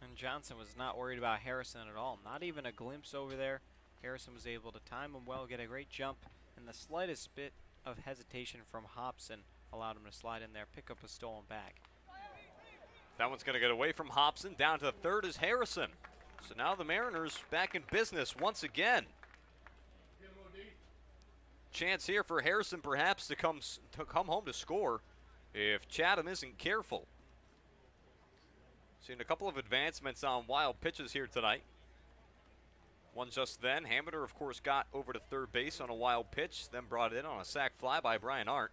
And Johnson was not worried about Harrison at all. Not even a glimpse over there. Harrison was able to time him well, get a great jump, and the slightest bit of hesitation from Hobson allowed him to slide in there, pick up a stolen bag. That one's going to get away from Hobson. Down to the third is Harrison. So now the Mariners back in business once again. Chance here for Harrison perhaps to come home to score if Chatham isn't careful. Seen a couple of advancements on wild pitches here tonight. One just then. Hamiter, of course, got over to third base on a wild pitch, then brought in on a sac fly by Brian Arndt.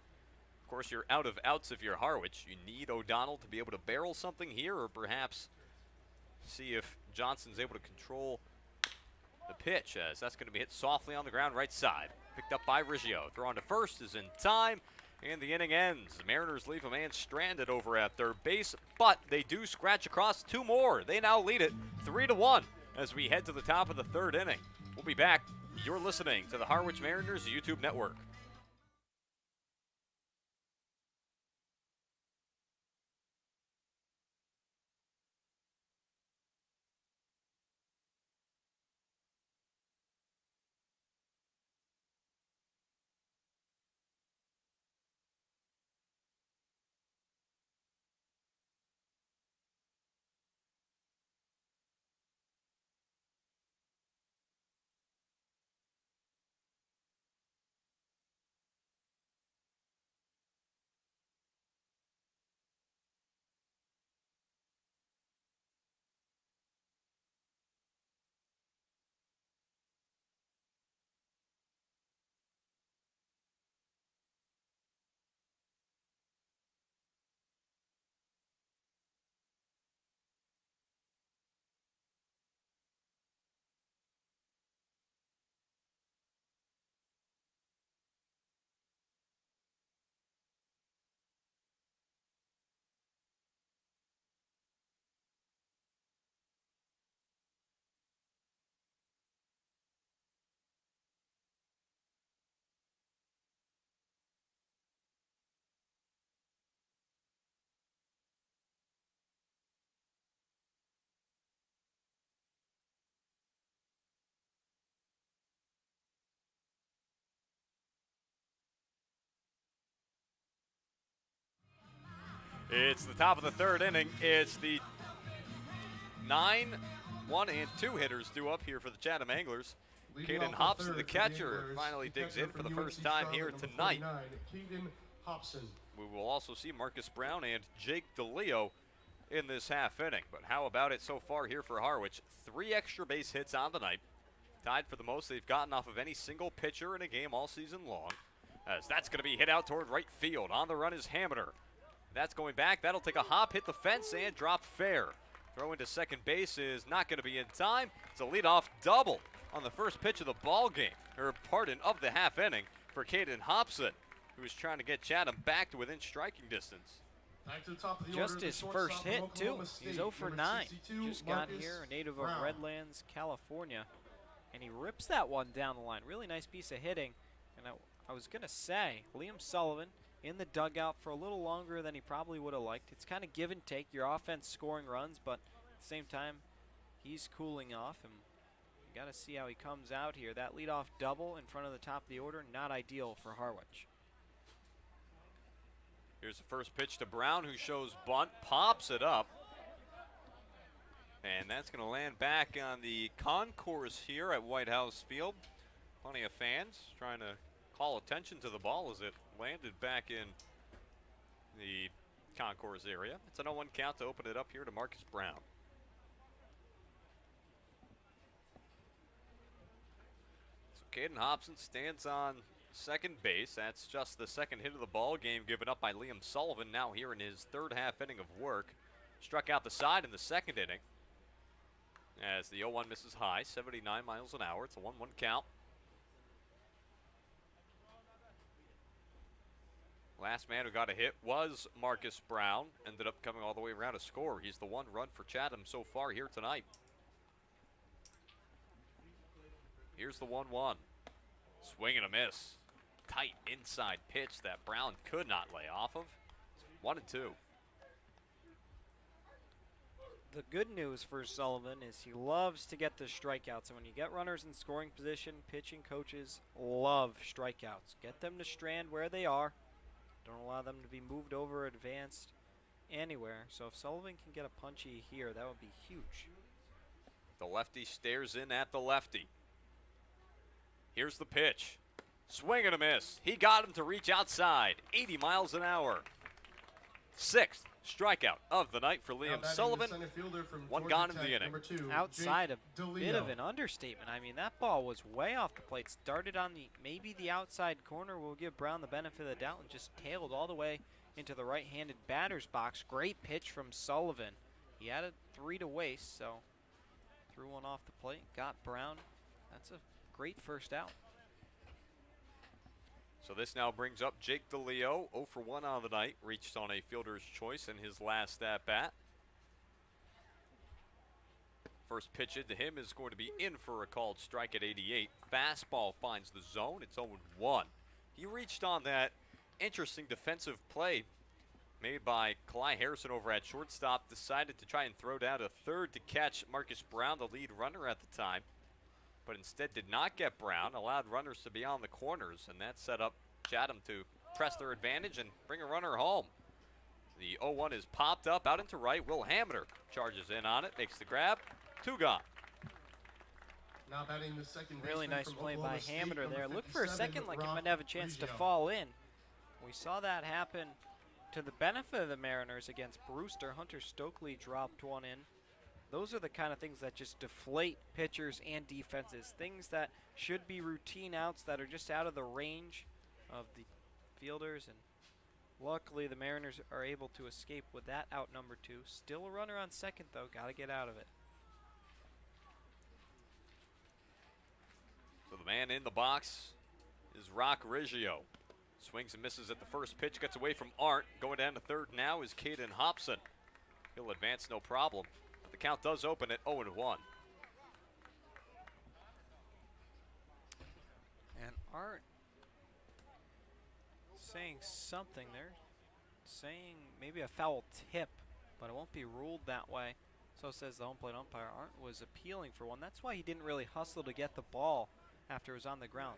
Of course, you're out of outs if you're Harwich. You need O'Donnell to be able to barrel something here, or perhaps see if Johnson's able to control the pitch, as that's going to be hit softly on the ground right side. Picked up by Riggio. Throw on to first is in time, and the inning ends. The Mariners leave a man stranded over at third base, but they do scratch across 2 more. They now lead it 3-1 as we head to the top of the third inning. We'll be back. You're listening to the Harwich Mariners YouTube Network. It's the top of the third inning. It's the 9, 1, and 2 hitters due up here for the Chatham Anglers. Caden Hobson, the catcher, finally digs in for the first time here tonight. Caden Hobson. We will also see Marcus Brown and Jake DeLeo in this half inning. But how about it so far here for Harwich? 3 extra base hits on the night. Tied for the most they've gotten off of any single pitcher in a game all season long. As that's going to be hit out toward right field. On the run is Haminer. That's going back. That'll take a hop, hit the fence, and drop fair. Throw into second base is not going to be in time. It's a leadoff double on the first pitch of the ball game, or pardon, of the half inning for Caden Hobson, who's trying to get Chatham back to within striking distance. Back to the top of the Just order, his the first shortstop hit, from too. Oklahoma He's State, 0 for number 9. 62, Just got Marcus here, a native Brown. of Redlands, California. And he rips that one down the line. Really nice piece of hitting. And I was going to say, Liam Sullivan in the dugout for a little longer than he probably would have liked. It's kind of give and take. Your offense scoring runs, but at the same time, he's cooling off. And you got to see how he comes out here. That leadoff double in front of the top of the order, not ideal for Harwich. Here's the first pitch to Brown, who shows bunt, pops it up. And that's going to land back on the concourse here at White House Field. Plenty of fans trying to call attention to the ball as it landed back in the concourse area. It's an 0-1 count to open it up here to Marcus Brown. So Caden Hobson stands on second base. That's just the second hit of the ball game given up by Liam Sullivan, now here in his third half inning of work. Struck out the side in the second inning as the 0-1 misses high, 79 miles an hour. It's a 1-1 count. Last man who got a hit was Marcus Brown. Ended up coming all the way around to score. He's the one run for Chatham so far here tonight. Here's the 1-1. Swing and a miss. Tight inside pitch that Brown could not lay off of. 1-2. The good news for Sullivan is he loves to get the strikeouts. And when you get runners in scoring position, pitching coaches love strikeouts. Get them to strand where they are. Don't allow them to be moved over, advanced, anywhere. So if Sullivan can get a punchy here, that would be huge. The lefty stares in at the lefty. Here's the pitch. Swing and a miss. He got him to reach outside. 80 miles an hour. 6th strikeout of the night for Liam Sullivan. One gone in the inning. Outside, a bit of an understatement. I mean, that ball was way off the plate. Started on maybe the outside corner. We'll give Brown the benefit of the doubt and just tailed all the way into the right-handed batter's box. Great pitch from Sullivan. He added 3 to waste, so threw one off the plate. Got Brown. That's a great first out. So this now brings up Jake DeLeo, 0 for 1 on the night. Reached on a fielder's choice in his last at-bat. First pitch into him is going to be in for a called strike at 88. Fastball finds the zone. It's 0-1. He reached on that interesting defensive play made by Kalai Harrison over at shortstop. Decided to try and throw down to third to catch Marcus Brown, the lead runner at the time. But instead did not get Brown, allowed runners to be on the corners, and that set up Chatham to press their advantage and bring a runner home. The 0-1 is popped up out into right. Will Haminer charges in on it, makes the grab. 2 gone. Now batting the second really nice play by Haminer there. Looked for a second like he might have a chance to Riggio. fall in. We saw that happen to the benefit of the Mariners against Brewster. Hunter Stokely dropped one in. Those are the kind of things that just deflate pitchers and defenses. Things that should be routine outs that are just out of the range of the fielders. And luckily the Mariners are able to escape with that out number 2. Still a runner on second though. Got to get out of it. So the man in the box is Rock Riggio. Swings and misses at the first pitch. Gets away from Arndt. Going down to third now is Caden Hobson. He'll advance no problem. The count does open at 0-1. And Art saying something there. Saying maybe a foul tip, but it won't be ruled that way. So says the home plate umpire. Art was appealing for one. That's why he didn't really hustle to get the ball after it was on the ground.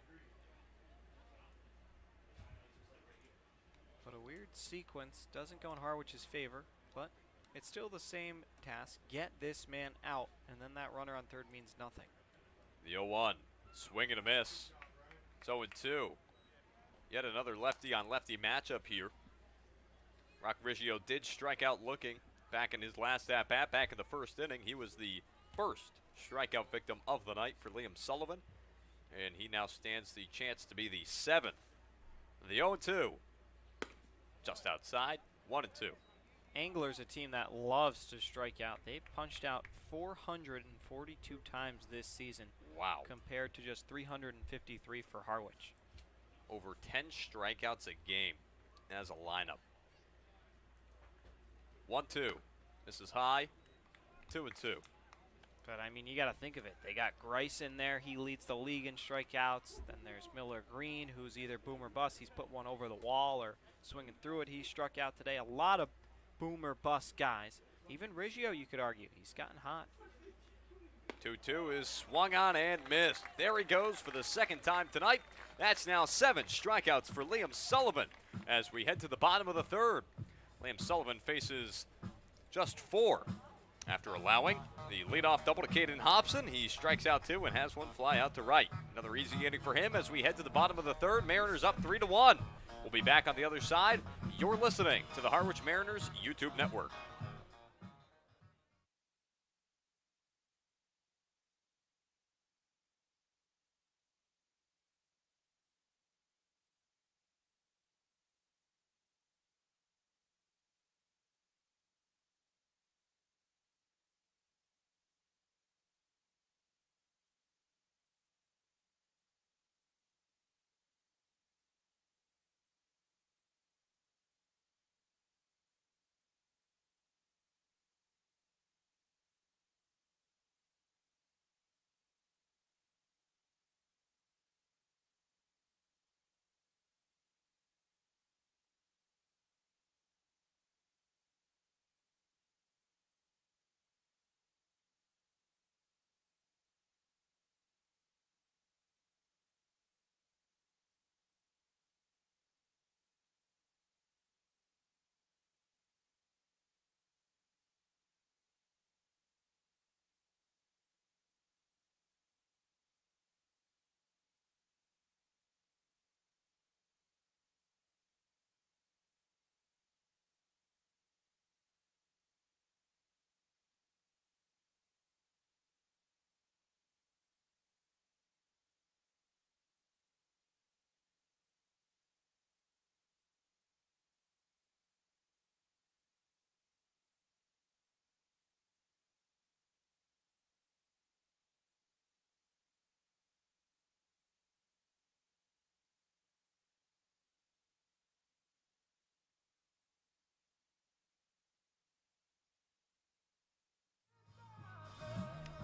But What a weird sequence. Doesn't go in Harwich's favor, but it's still the same task. Get this man out, and then that runner on third means nothing. The 0-1. Swing and a miss. It's 0-2. Yet another lefty on lefty matchup here. Rock Riggio did strike out looking back in his last at-bat, back in the first inning. He was the first strikeout victim of the night for Liam Sullivan, and he now stands the chance to be the 7th. The 0-2, just outside, 1-2. Anglers, a team that loves to strike out. They've punched out 442 times this season. Wow. Compared to just 353 for Harwich. Over 10 strikeouts a game as a lineup. 1-2. This is high. 2-2. But, I mean, you got to think of it. They got Grice in there. He leads the league in strikeouts. Then there's Miller Green, who's either boom or bust. He's put one over the wall or swinging through it. He struck out today. A lot of boom or bust guys. Even Riggio, you could argue. He's gotten hot. 2-2 is swung on and missed. There he goes for the second time tonight. That's now 7 strikeouts for Liam Sullivan as we head to the bottom of the third. Liam Sullivan faces just 4 after allowing the leadoff double to Caden Hobson. He strikes out 2 and has one fly out to right. Another easy inning for him as we head to the bottom of the third. Mariners up 3-1. We'll be back on the other side. You're listening to the Harwich Mariners YouTube network.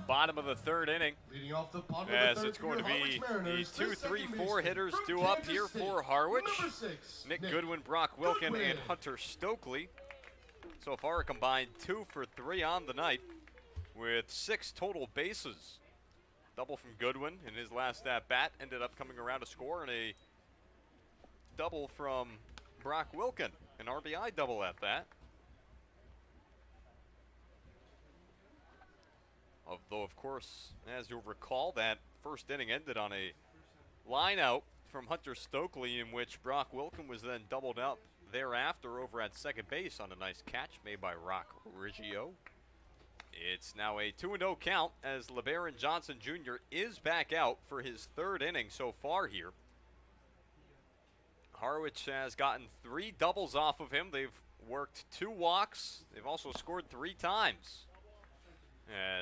Bottom of the third inning, Leading off the bottom as of the third it's going to for your be Harwich Mariners, the 2, the 3, second 4 baseman hitters from due up Kansas here City, for Harwich. number 6, Nick Goodwin, Brock Wilkin, Goodwin. and Hunter Stokely. So far, a combined 2 for 3 on the night with 6 total bases. Double from Goodwin in his last at-bat ended up coming around to score, and a double from Brock Wilkin, an RBI double at that. Although, of course, as you'll recall, that first inning ended on a line out from Hunter Stokely in which Brock Wilkin was then doubled up thereafter over at second base on a nice catch made by Rock Riggio. It's now a 2-0 count as LeBaron Johnson Jr. is back out for his third inning so far here. Harwich has gotten 3 doubles off of him. They've worked 2 walks. They've also scored 3 times.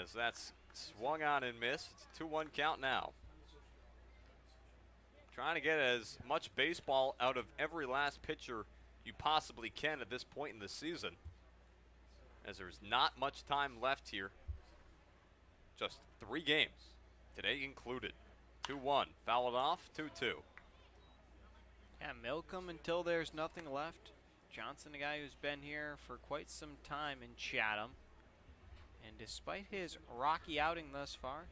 As that's swung on and missed. It's a 2-1 count now. Trying to get as much baseball out of every last pitcher you possibly can at this point in the season, as there's not much time left here. Just 3 games, today included. 2-1, foul it off, 2-2. Yeah, milk 'em until there's nothing left. Johnson, a guy who's been here for quite some time in Chatham. And despite his rocky outing thus far,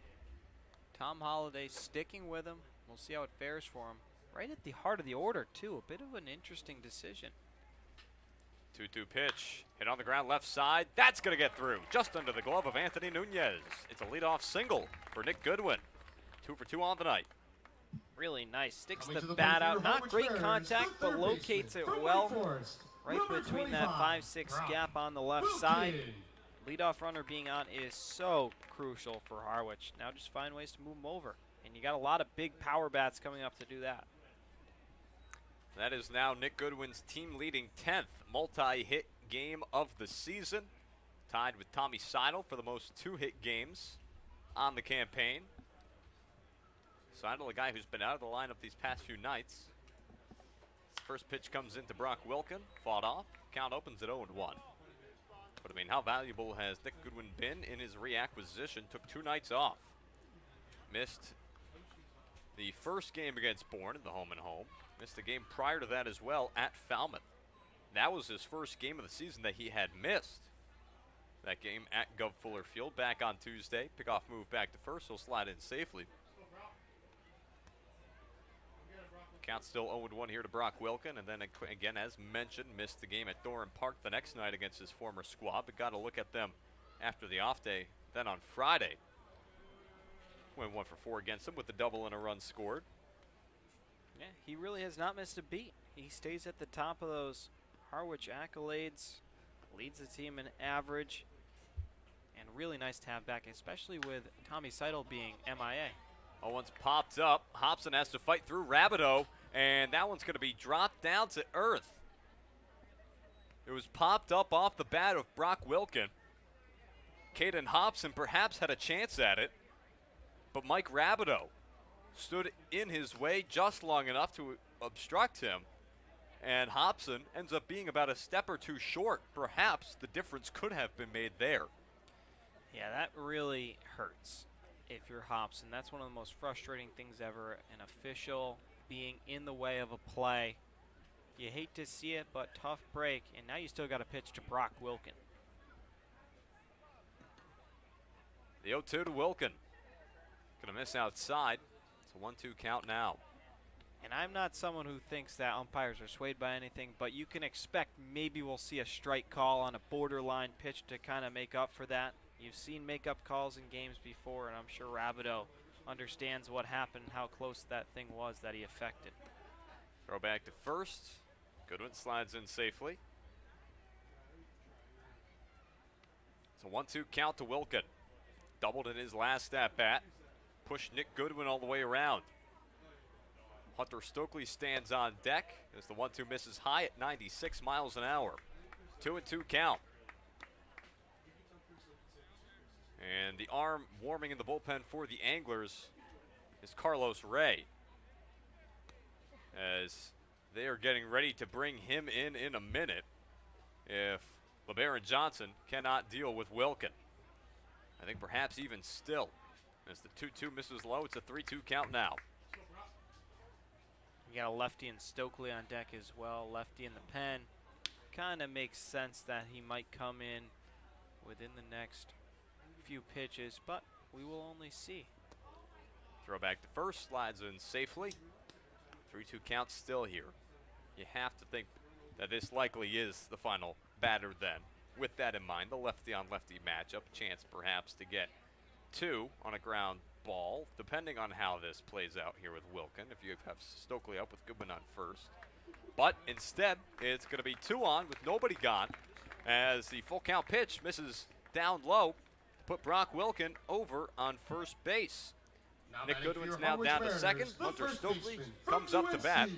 Tom Holliday sticking with him. We'll see how it fares for him. Right at the heart of the order, too. A bit of an interesting decision. 2-2 pitch. Hit on the ground left side. That's going to get through. Just under the glove of Anthony Nunez. It's a leadoff single for Nick Goodwin. 2 for 2 on the night. Really nice. Sticks Coming the to bat plate for out. Not Harwich great Mariners, contact, the but third locates baseman it from well. Wake Forest, Right number between that 25, 5-6 gap on the left side. Leadoff runner being on is so crucial for Harwich. Now just find ways to move them over. And you got a lot of big power bats coming up to do that. That is now Nick Goodwin's team-leading 10th multi-hit game of the season. Tied with Tommy Seidel for the most 2-hit games on the campaign. Seidel, a guy who's been out of the lineup these past few nights. His first pitch comes into Brock Wilkin, fought off. Count opens at 0-1. But I mean, how valuable has Nick Goodwin been in his reacquisition? Took 2 nights off. Missed the first game against Bourne in the home and home. Missed the game prior to that as well at Falmouth. That was his first game of the season that he had missed. That game at Gov Fuller Field back on Tuesday. Pickoff move back to first. He'll slide in safely. Count still 0-1 here to Brock Wilkin. And then again, as mentioned, missed the game at Doran Park the next night against his former squad. But got to look at them after the off day. Then on Friday, went 1 for 4 against them with the double and a run scored. Yeah, he really has not missed a beat. He stays at the top of those Harwich accolades, leads the team in average, and really nice to have back, especially with Tommy Seidel being MIA. Oh, one's popped up. Hobson has to fight through Rabideau, and that one's going to be dropped down to earth. It was popped up off the bat of Brock Wilkin. Caden Hobson perhaps had a chance at it, but Mike Rabideau stood in his way just long enough to obstruct him, and Hobson ends up being about a step or two short. Perhaps the difference could have been made there. Yeah, that really hurts if you're Hobson. That's one of the most frustrating things ever, an official being in the way of a play. You hate to see it, but tough break, and now you still got to pitch to Brock Wilkin. The 0-2 to Wilkin. Gonna miss outside. It's a 1-2 count now. And I'm not someone who thinks that umpires are swayed by anything, but you can expect maybe we'll see a strike call on a borderline pitch to kind of make up for that. You've seen make-up calls in games before, and I'm sure Rabideau understands what happened and how close that thing was that he affected. Throw back to first. Goodwin slides in safely. It's a 1-2 count to Wilkin. Doubled in his last at-bat. Pushed Nick Goodwin all the way around. Hunter Stokely stands on deck as the 1-2 misses high at 96 miles an hour. 2-2 count. And the arm warming in the bullpen for the Anglers is Carlos Ray, as they are getting ready to bring him in a minute if LeBaron Johnson cannot deal with Wilkin. I think perhaps even still. As the 2-2 misses low, it's a 3-2 count now. You got a lefty and Stokely on deck as well. Lefty in the pen. Kind of makes sense that he might come in within the next few pitches, but we will only see. Throw back to first, slides in safely. 3-2 count still here. You have to think that this likely is the final batter then. With that in mind, the lefty on lefty matchup, chance perhaps to get 2 on a ground ball, depending on how this plays out here with Wilkin, if you have Stokely up with Goodwin on first. But instead, it's going to be 2 on with nobody gone, as the full count pitch misses down low, put Brock Wilkin over on first base. Nick Goodwin's now down to second. Hunter Stokely comes up to bat.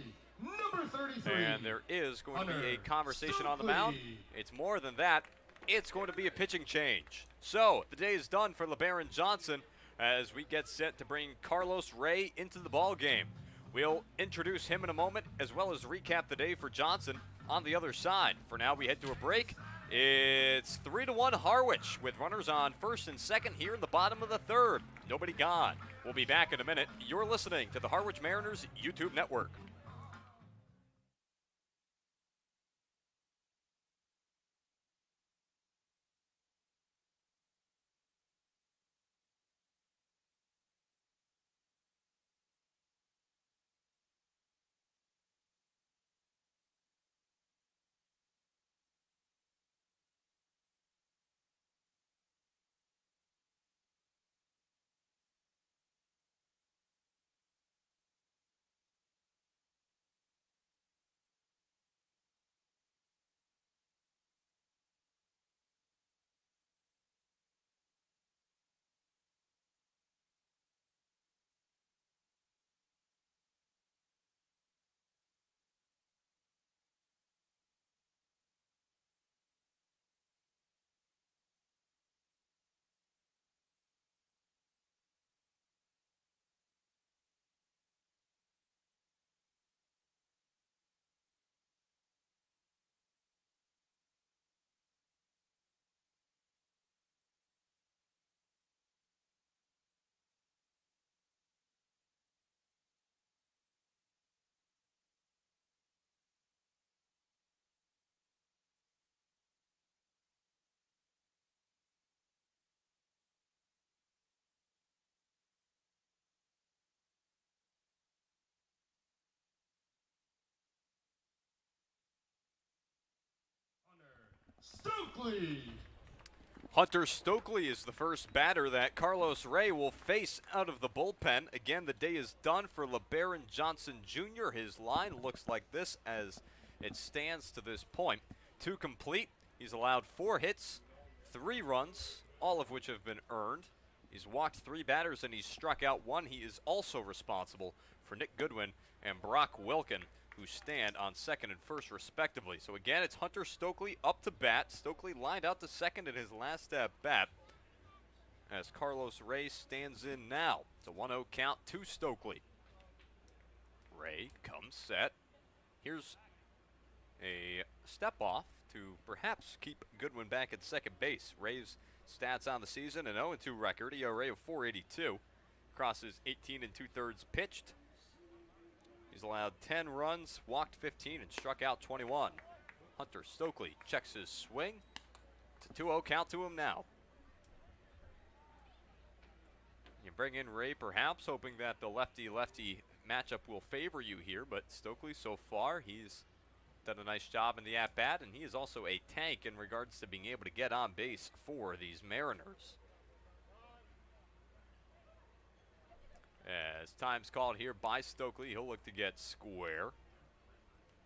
And there is going to be a conversation on the mound. It's more than that. It's going to be a pitching change. So the day is done for LeBaron Johnson as we get set to bring Carlos Ray into the ball game. We'll introduce him in a moment, as well as recap the day for Johnson on the other side. For now, we head to a break. It's 3-1 Harwich with runners on first and second here in the bottom of the third. Nobody gone. We'll be back in a minute. You're listening to the Harwich Mariners YouTube network. Stokely. Hunter Stokely is the first batter that Carlos Ray will face out of the bullpen. Again, the day is done for LeBaron Johnson Jr. His line looks like this as it stands to this point. 2 complete. He's allowed 4 hits, 3 runs, all of which have been earned. He's walked 3 batters and he's struck out 1. He is also responsible for Nick Goodwin and Brock Wilkin, who stand on second and first respectively. So again, it's Hunter Stokely up to bat. Stokely lined out to second in his last at bat as Carlos Ray stands in now. It's a 1-0 count to Stokely. Ray comes set. Here's a step off to perhaps keep Goodwin back at second base. Ray's stats on the season, an 0-2 record, ERA of 4.82. Crosses 18 2/3 pitched. He's allowed 10 runs, walked 15, and struck out 21. Hunter Stokely checks his swing. It's a 2-0 count to him now. You bring in Ray perhaps, hoping that the lefty-lefty matchup will favor you here, but Stokely so far, he's done a nice job in the at-bat, and he is also a tank in regards to being able to get on base for these Mariners. As time's called here by Stokely, he'll look to get square.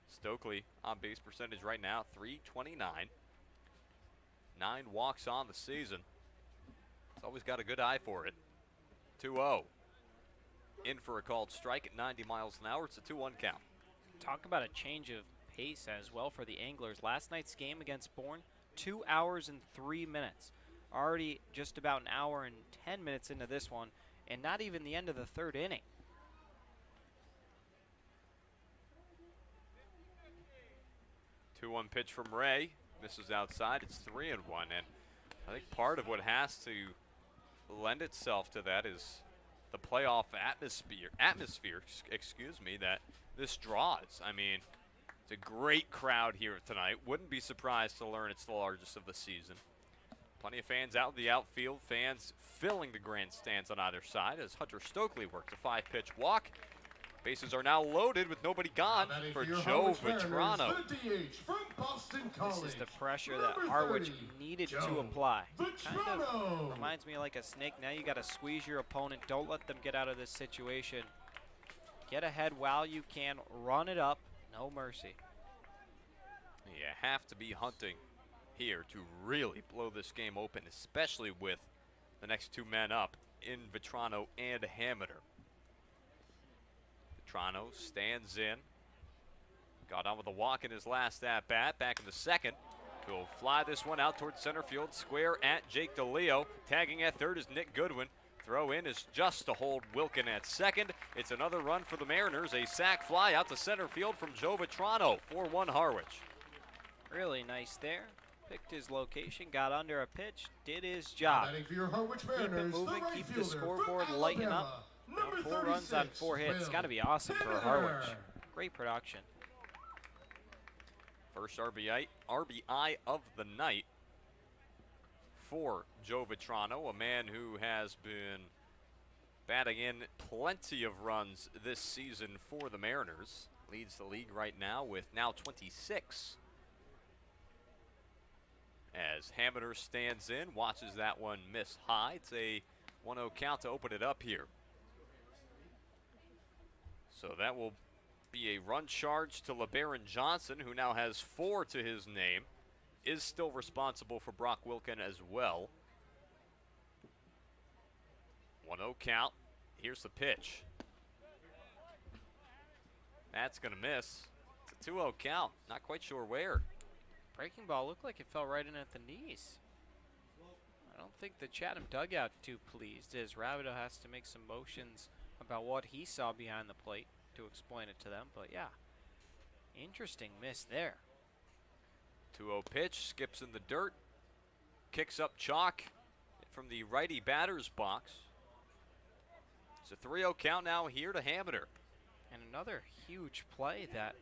Stokely on base percentage right now, .329. 9 walks on the season. He's always got a good eye for it. 2-0. In for a called strike at 90 miles an hour. It's a 2-1 count. Talk about a change of pace as well for the Anglers. Last night's game against Bourne, 2 hours and 3 minutes. Already just about an hour and 10 minutes into this one, and not even the end of the 3rd inning. Two-one pitch from Ray. Misses outside. It's 3-1, and I think part of what has to lend itself to that is the playoff atmosphere, that this draws. I mean, it's a great crowd here tonight. Wouldn't be surprised to learn it's the largest of the season. Plenty of fans out in the outfield, fans filling the grandstands on either side as Hunter Stokely works a 5-pitch walk. Bases are now loaded with nobody gone for Joe Vetrano. This is the pressure that Harwich needed to apply. Kind of reminds me like a snake. Now you got to squeeze your opponent. Don't let them get out of this situation. Get ahead while you can. Run it up. No mercy. You have to be hunting here to really blow this game open, especially with the next 2 men up in Vetrano and Hammeter. Vetrano stands in. Got on with a walk in his last at-bat. Back in the second. He'll fly this one out towards center field. Square at Jake DeLeo. Tagging at third is Nick Goodwin. Throw in is just to hold Wilkin at second. It's another run for the Mariners. A sac fly out to center field from Joe Vetrano. 4-1 Harwich. Really nice there. Picked his location, got under a pitch, did his job. For your Harwich Mariners, keep it moving, right keep the scoreboard lighting up. Now 4 runs on 4 hits. Got to be awesome for Harwich. Great production. First RBI of the night for Joe Vetrano, a man who has been batting in plenty of runs this season for the Mariners. Leads the league right now with now 26. As Hammeter stands in, watches that one miss high. It's a 1-0 count to open it up here. So that will be a run charge to LeBaron Johnson, who now has 4 to his name. Is still responsible for Brock Wilkin as well. 1-0 count. Here's the pitch. That's going to miss. It's a 2-0 count. Not quite sure where. Breaking ball looked like it fell right in at the knees. I don't think the Chatham dugout too pleased, as Rabideau has to make some motions about what he saw behind the plate to explain it to them. But yeah, interesting miss there. 2-0 pitch, skips in the dirt, kicks up chalk from the righty batter's box. It's a 3-0 count now here to Hammeter. And another huge play that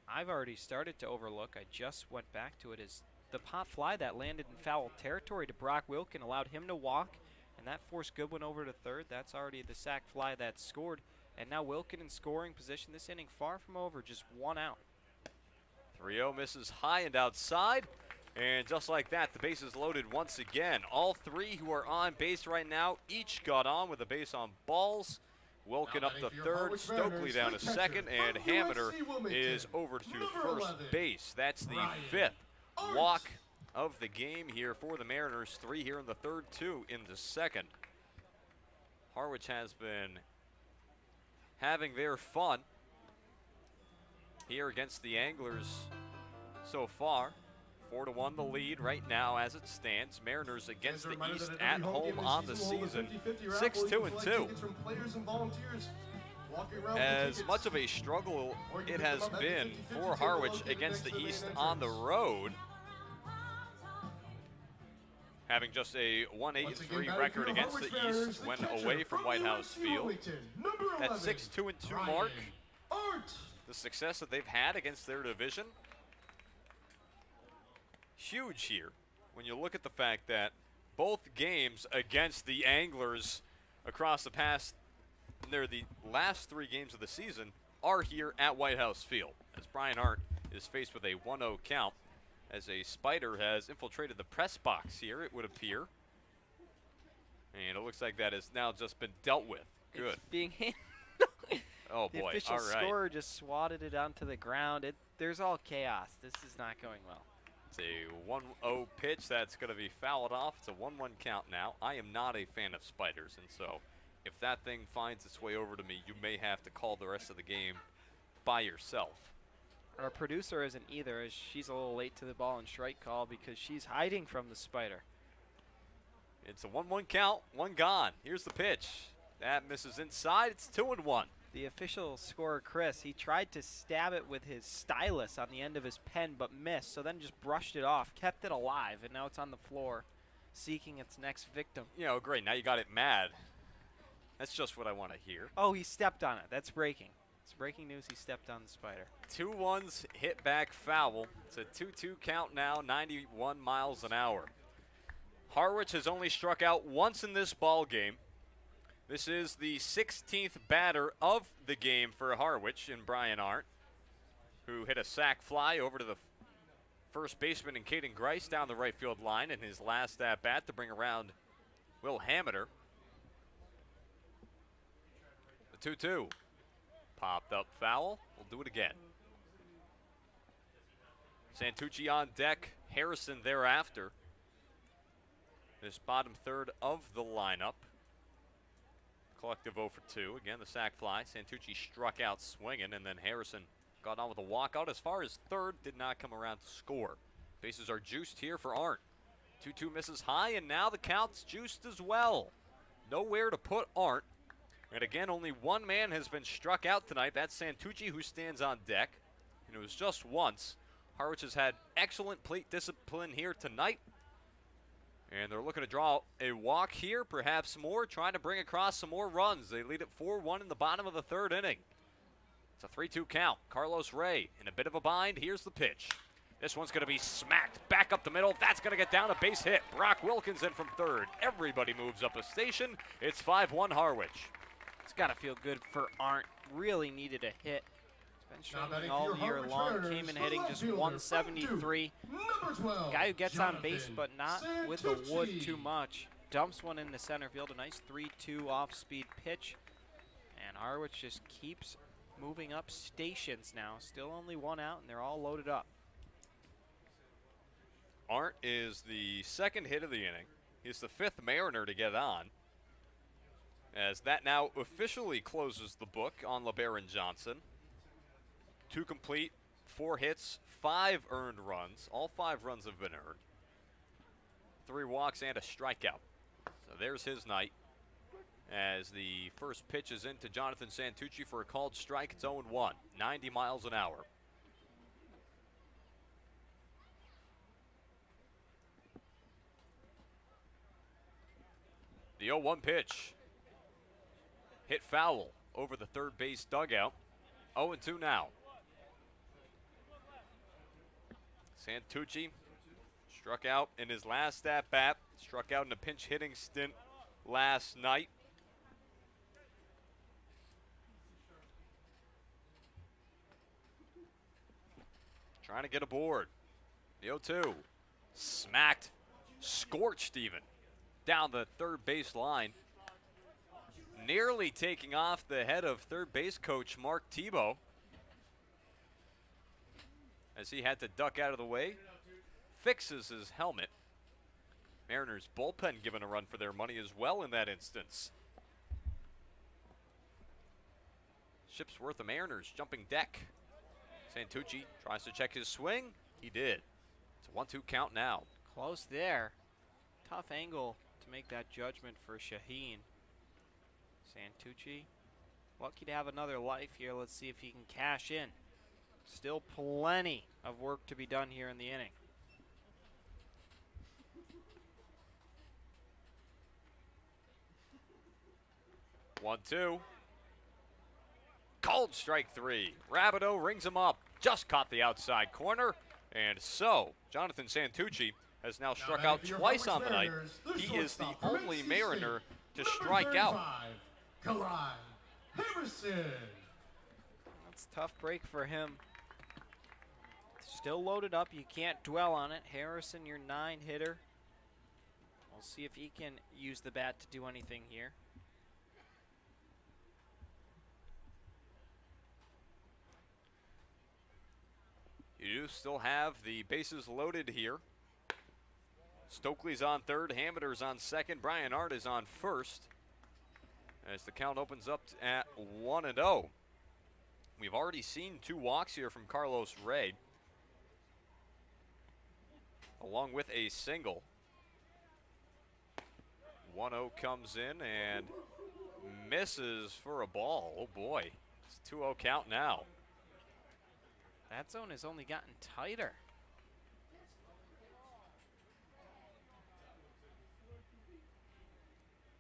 I've already started to overlook, I just went back to it, is the pop fly that landed in foul territory to Brock Wilkin, allowed him to walk, and that forced Goodwin over to third. That's already the sac fly that scored, and now Wilkin in scoring position. This inning far from over, just 1 out. 3-0 misses high and outside. And just like that, the base is loaded once again. All three who are on base right now each got on with a base on balls. Wilkin up to third, Stokely down to second, and Hammeter is over to first base. That's the fifth walk of the game here for the Mariners. 3 here in the third, 2 in the second. Harwich has been having their fun here against the Anglers so far. 4-1 the lead right now as it stands. Mariners against the East at home on the season. 6-2-2. As much of a struggle it has been for Harwich against the East on the road, having just a 1-8-3 record against the East when away from White House Field. That 6-2-2 mark, the success that they've had against their division, huge here when you look at the fact that both games against the Anglers across the past, they're the last 3 games of the season, are here at White House Field, as Brian Arndt is faced with a 1-0 count as a spider has infiltrated the press box here, it would appear. And it looks like that has now just been dealt with. Good. It's being handled. Oh boy, the official all right. scorer just swatted it onto the ground. There's all chaos. This is not going well. It's a 1-0 pitch that's going to be fouled off. It's a 1-1 count now. I am not a fan of spiders, and so if that thing finds its way over to me, you may have to call the rest of the game by yourself. Our producer isn't either, as she's a little late to the ball and strike call because she's hiding from the spider. It's a 1-1 count, 1 gone. Here's the pitch. That misses inside. It's 2-1. The official scorer, Chris, he tried to stab it with his stylus on the end of his pen but missed, so then just brushed it off, kept it alive, and now it's on the floor seeking its next victim. You know, great. Now you got it mad. That's just what I want to hear. Oh, he stepped on it. That's breaking. It's breaking news. He stepped on the spider. 2-1s hit back foul. It's a 2-2 count now, 91 miles an hour. Harwich has only struck out once in this ball game. This is the 16th batter of the game for Harwich in Brian Arndt, who hit a sac fly over to the first baseman in Caden Grice down the right field line in his last at-bat to bring around Will Hammeter. The 2-2. Popped up foul. We'll do it again. Santucci on deck. Harrison thereafter. This bottom third of the lineup. Collective 0 for 2. Again, the sac fly. Santucci struck out swinging, and then Harrison got on with a walkout as far as third. Did not come around to score. Bases are juiced here for Arndt. 2-2 misses high, and now the count's juiced as well. Nowhere to put Arndt. And again, only one man has been struck out tonight. That's Santucci, who stands on deck. And it was just once. Harwich has had excellent plate discipline here tonight. And they're looking to draw a walk here, perhaps more, trying to bring across some more runs. They lead at 4-1 in the bottom of the third inning. It's a 3-2 count. Carlos Ray in a bit of a bind. Here's the pitch. This one's going to be smacked back up the middle. That's going to get down a base hit. Brock Wilkins in from third. Everybody moves up a station. It's 5-1 Harwich. It's got to feel good for Arndt. Really needed a hit. He's been struggling all year long. Came in hitting just 173. Guy who gets on base, but not with the wood too much. Dumps one into center field. A nice 3-2 off-speed pitch. And Harwich just keeps moving up stations now. Still only 1 out, and they're all loaded up. Arndt is the second hit of the inning. He's the 5th Mariner to get on, as that now officially closes the book on LeBaron Johnson. 2 complete, 4 hits, 5 earned runs. All 5 runs have been earned. 3 walks and a strikeout. So there's his night, as the first pitch is into Jonathan Santucci for a called strike. It's 0-1, 90 miles an hour. The 0-1 pitch. Hit foul over the third base dugout. 0-2 now. Santucci struck out in his last at-bat. Struck out in a pinch hitting stint last night. Trying to get aboard. The 0-2. Smacked, scorched even, down the third base line. Nearly taking off the head of third base coach Mark Tebow, as he had to duck out of the way. Fixes his helmet. Mariners bullpen given a run for their money as well in that instance. Ship's worth of Mariners jumping deck. Santucci tries to check his swing. He did. It's a 1-2 count now. Close there. Tough angle to make that judgment for Shaheen. Santucci, lucky to have another life here. Let's see if he can cash in. Still plenty of work to be done here in the inning. One, two. Called strike three. Rabideau rings him up. Just caught the outside corner. And so, Jonathan Santucci has now struck out twice on the night. He is the only Mariner to strike out. Harrison. That's a tough break for him. Still loaded up. You can't dwell on it. Harrison, your 9 hitter. We'll see if he can use the bat to do anything here. You do still have the bases loaded here. Stokely's on third, Hammiter's on second, Brian Art is on first. As the count opens up at 1-0. We've already seen 2 walks here from Carlos Ray, along with a single. 1-0 comes in and misses for a ball. Oh boy, it's a 2-0 count now. That zone has only gotten tighter.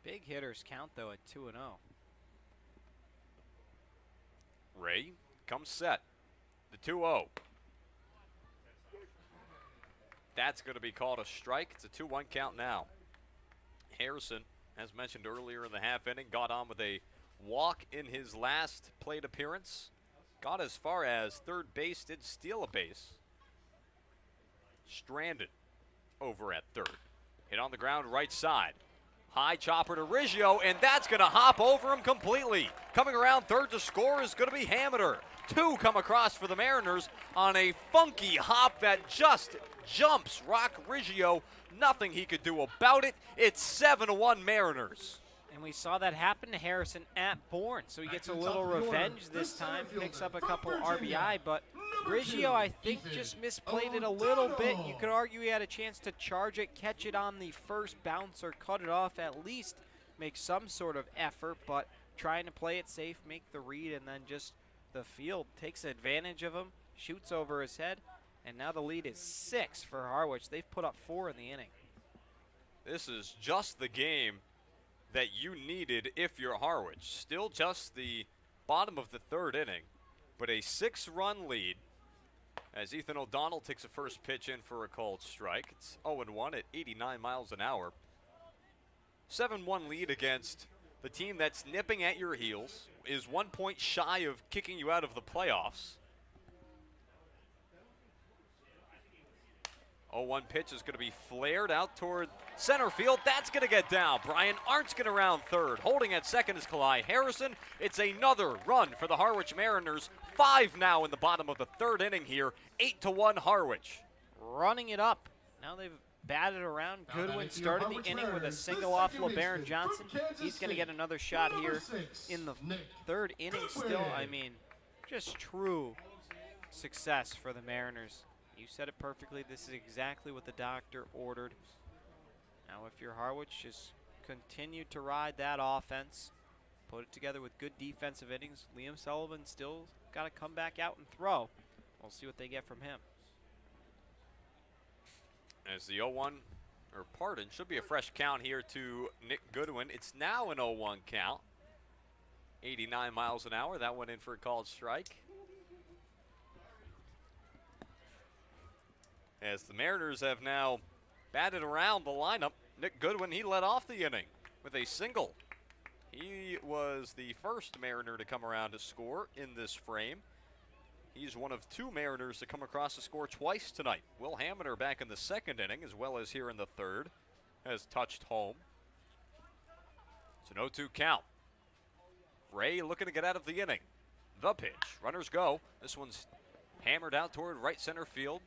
Big hitters count, though, at 2-0. Ray comes set. The 2-0. That's going to be called a strike. It's a 2-1 count now. Harrison, as mentioned earlier in the half inning, got on with a walk in his last plate appearance. Got as far as third base, did steal a base. Stranded over at third. Hit on the ground right side. High chopper to Riggio, and that's going to hop over him completely. Coming around third to score is going to be Hammiter. 2 come across for the Mariners on a funky hop that just jumps Rock Riggio. Nothing he could do about it. It's 7-1 Mariners. And we saw that happen to Harrison at Bourne, so he gets a little revenge this time, picks up a couple RBI, but Riggio, I think, just misplayed it a little bit. You could argue he had a chance to charge it, catch it on the first bounce, or cut it off, at least make some sort of effort, but trying to play it safe, make the read, and then just the field takes advantage of him, shoots over his head, and now the lead is 6 for Harwich. They've put up 4 in the inning. This is just the game that you needed if you're Harwich. Still just the bottom of the third inning, but a 6-run lead as Ethan O'Donnell takes a first pitch in for a called strike. It's 0-1 at 89 miles an hour. 7-1 lead against the team that's nipping at your heels, is 1 point shy of kicking you out of the playoffs. 0-1 pitch is going to be flared out toward center field. That's going to get down. Brian Art's going to round third. Holding at second is Kalai Harrison. It's another run for the Harwich Mariners. 5 now in the bottom of the third inning here. 8-1 Harwich. Running it up. Now they've batted around. Goodwin started the inning with a single off LeBaron Johnson. He's going to get another shot here in the third inning still. I mean, just true success for the Mariners. You said it perfectly. This is exactly what the doctor ordered. Now, if you're Harwich, just continue to ride that offense. Put it together with good defensive innings. Liam Sullivan still got to come back out and throw. We'll see what they get from him. As the 0-1, or pardon, should be a fresh count here to Nick Goodwin. It's now an 0-1 count. 89 miles an hour. That went in for a called strike. As the Mariners have now batted around the lineup, Nick Goodwin, he led off the inning with a single. He was the first Mariner to come around to score in this frame. He's one of 2 Mariners to come across the score twice tonight. Will Haminer back in the 2nd inning as well as here in the 3rd has touched home. It's an 0-2 count. Ray looking to get out of the inning. The pitch. Runners go. This one's hammered out toward right center field.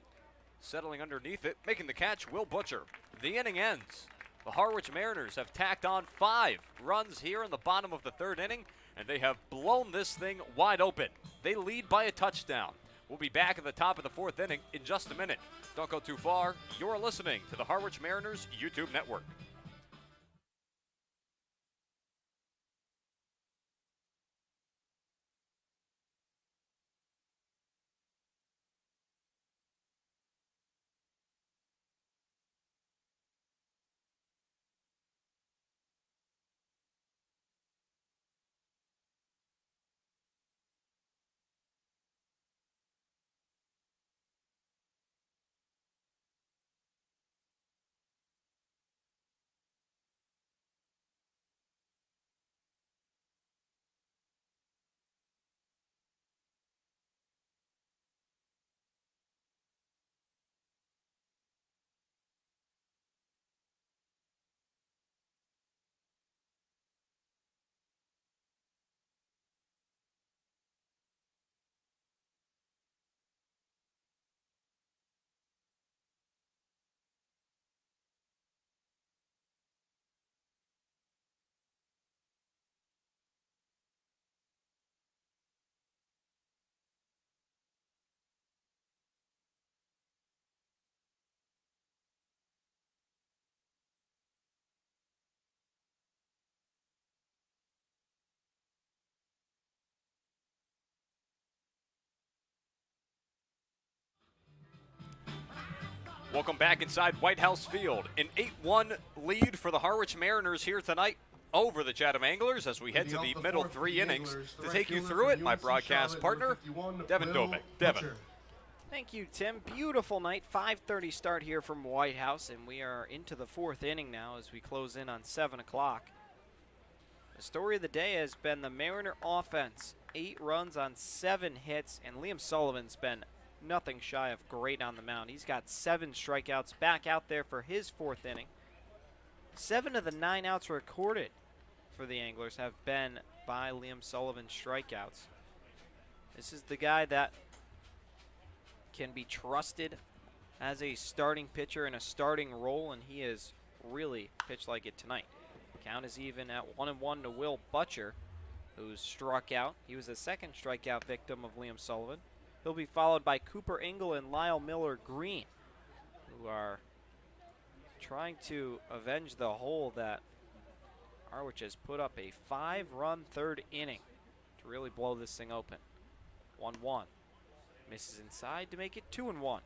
Settling underneath it, making the catch, Will Butcher. The inning ends. The Harwich Mariners have tacked on 5 runs here in the bottom of the 3rd inning, and they have blown this thing wide open. They lead by a touchdown. We'll be back at the top of the 4th inning in just a minute. Don't go too far. You're listening to the Harwich Mariners YouTube network. Welcome back inside White House Field. An 8-1 lead for the Harwich Mariners here tonight over the Chatham Anglers as we head to the middle 3 innings. To take you through it, my broadcast partner, Devin Dobik. Devin. Thank you, Tim. Beautiful night. 5:30 start here from White House, and we are into the 4th inning now as we close in on 7 o'clock. The story of the day has been the Mariner offense. 8 runs on 7 hits, and Liam Sullivan's been nothing shy of great on the mound. He's got 7 strikeouts back out there for his 4th inning. 7 of the 9 outs recorded for the Anglers have been by Liam Sullivan's strikeouts. This is the guy that can be trusted as a starting pitcher in a starting role, and he has really pitched like it tonight. Count is even at 1-1 to Will Butcher, who's struck out. He was the 2nd strikeout victim of Liam Sullivan. He'll be followed by Cooper Engel and Lyle Miller Green, who are trying to avenge the hole that Harwich has put up a 5-run 3rd inning to really blow this thing open. 1-1. Misses inside to make it 2-1.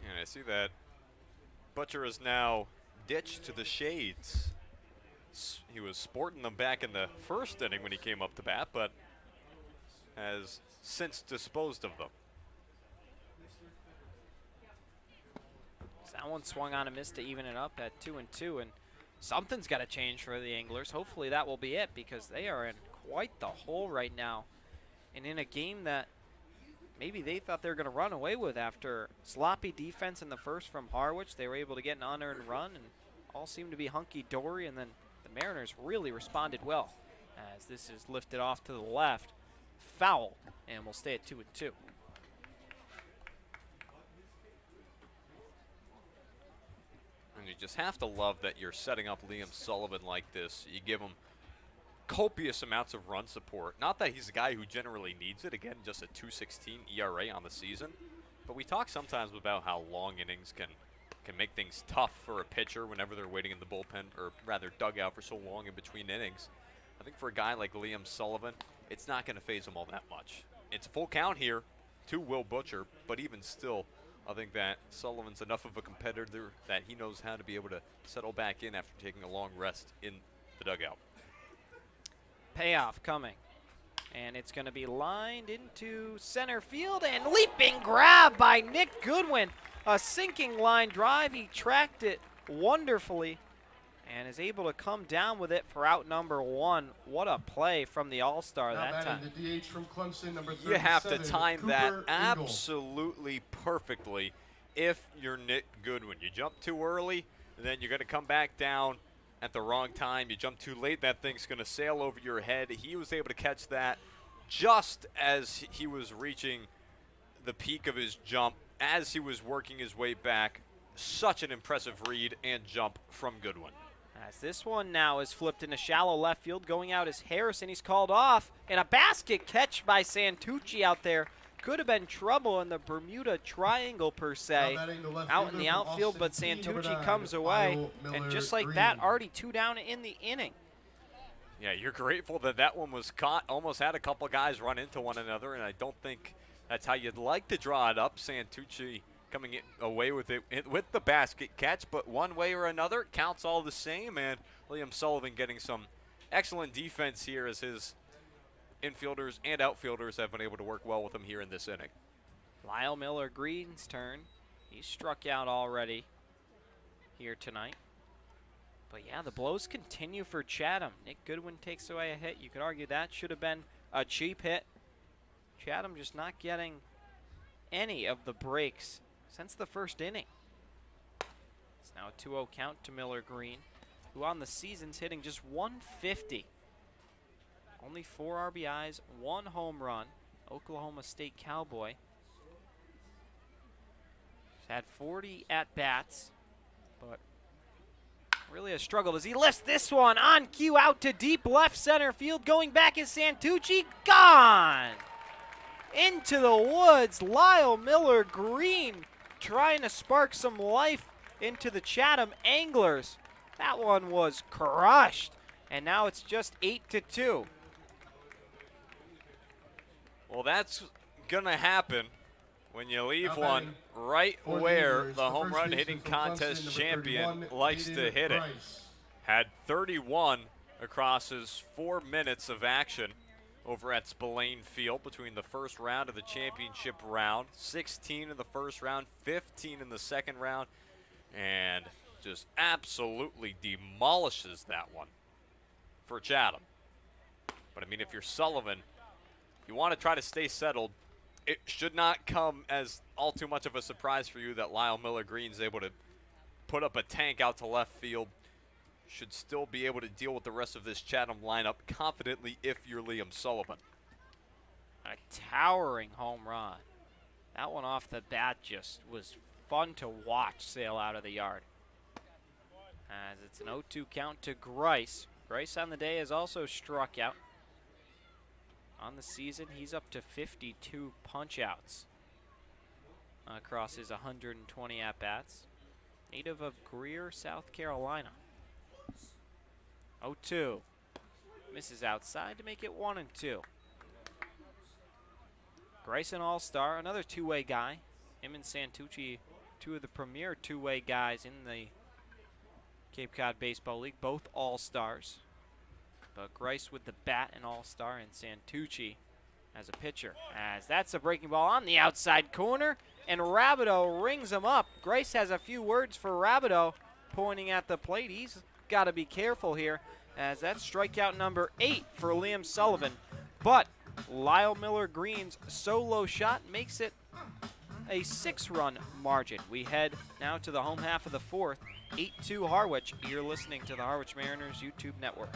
And I see that Butcher is now ditched to the shades. He was sporting them back in the 1st inning when he came up to bat, but has since disposed of them. That one swung on a miss to even it up at 2-2, and something's got to change for the Anglers. Hopefully that will be it, because they are in quite the hole right now, and in a game that maybe they thought they were going to run away with after sloppy defense in the 1st from Harwich. They were able to get an unearned run, and all seemed to be hunky-dory, and then the Mariners really responded well as this is lifted off to the left. Foul, and we'll stay at 2-2. And you just have to love that you're setting up Liam Sullivan like this. You give him copious amounts of run support. Not that he's a guy who generally needs it. Again, just a 2.16 ERA on the season. But we talk sometimes about how long innings can make things tough for a pitcher whenever they're waiting in the bullpen, or rather dugout, for so long in between innings. I think for a guy like Liam Sullivan, it's not going to phase him all that much. It's a full count here to Will Butcher, but even still, I think that Sullivan's enough of a competitor that he knows how to be able to settle back in after taking a long rest in the dugout. Payoff coming, and it's going to be lined into center field, and leaping grab by Nick Goodwin. A sinking line drive. He tracked it wonderfully and is able to come down with it for out number 1. What a play from the All-Star that time. The DH from Clemson, number 37, you have to time Cooper that Ingle. absolutely perfectly if you're Nick Goodwin. You jump too early, and then you're going to come back down at the wrong time. You jump too late, that thing's going to sail over your head. He was able to catch that just as he was reaching the peak of his jump, as he was working his way back. Such an impressive read and jump from Goodwin. As this one now is flipped into shallow left field, going out is Harrison. He's called off, and a basket catch by Santucci out there. Could have been trouble in the Bermuda Triangle, per se, out in the outfield, but Santucci comes away, and just like that, already 2 down in the inning. Yeah, you're grateful that that one was caught. Almost had a couple guys run into one another, and I don't think that's how you'd like to draw it up. Santucci coming away with it with the basket catch, but one way or another, it counts all the same, and Liam Sullivan getting some excellent defense here as his infielders and outfielders have been able to work well with him here in this inning. Lyle Miller Green's turn. He's struck out already here tonight. But yeah, the blows continue for Chatham. Nick Goodwin takes away a hit. You could argue that should have been a cheap hit. Chatham just not getting any of the breaks since the first inning. It's now a 2-0 count to Miller Green, who on the season's hitting just 150. Only 4 RBIs, 1 home run. Oklahoma State Cowboy. He's had 40 at-bats, but really has struggled as he lifts this one on cue out to deep left center field. Going back is Santucci. Gone! Into the woods, Lyle Miller Green trying to spark some life into the Chatham Anglers. That one was crushed, and now it's just 8-2. Well, that's going to happen when you leave one right where the home run hitting contest champion likes to hit it. Had 31 across his 4 minutes of action over at Spillane Field between the first round of the championship round. 16 in the first round, 15 in the second round, and just absolutely demolishes that one for Chatham. But, I mean, if you're Sullivan, you want to try to stay settled. It should not come as all too much of a surprise for you that Lyle Miller Green's able to put up a tank out to left field. Should still be able to deal with the rest of this Chatham lineup confidently if you're Liam Sullivan. A towering home run. That one off the bat just was fun to watch sail out of the yard. As it's an 0-2 count to Grice. Grice on the day has also struck out. On the season, he's up to 52 punch-outs across his 120 at-bats. Native of Greer, South Carolina. 0-2. Misses outside to make it 1-2. Grayson All-Star, another two-way guy. Him and Santucci, 2 of the premier two-way guys in the Cape Cod Baseball League, both All-Stars. But Grice with the bat and All-Star, and Santucci as a pitcher. As that's a breaking ball on the outside corner, and Rabideau rings him up. Grice has a few words for Rabideau, pointing at the plate. He's got to be careful here, as that's strikeout number 8 for Liam Sullivan. But Lyle Miller Green's solo shot makes it a 6-run margin. We head now to the home half of the 4th, 8-2 Harwich. You're listening to the Harwich Mariners YouTube network.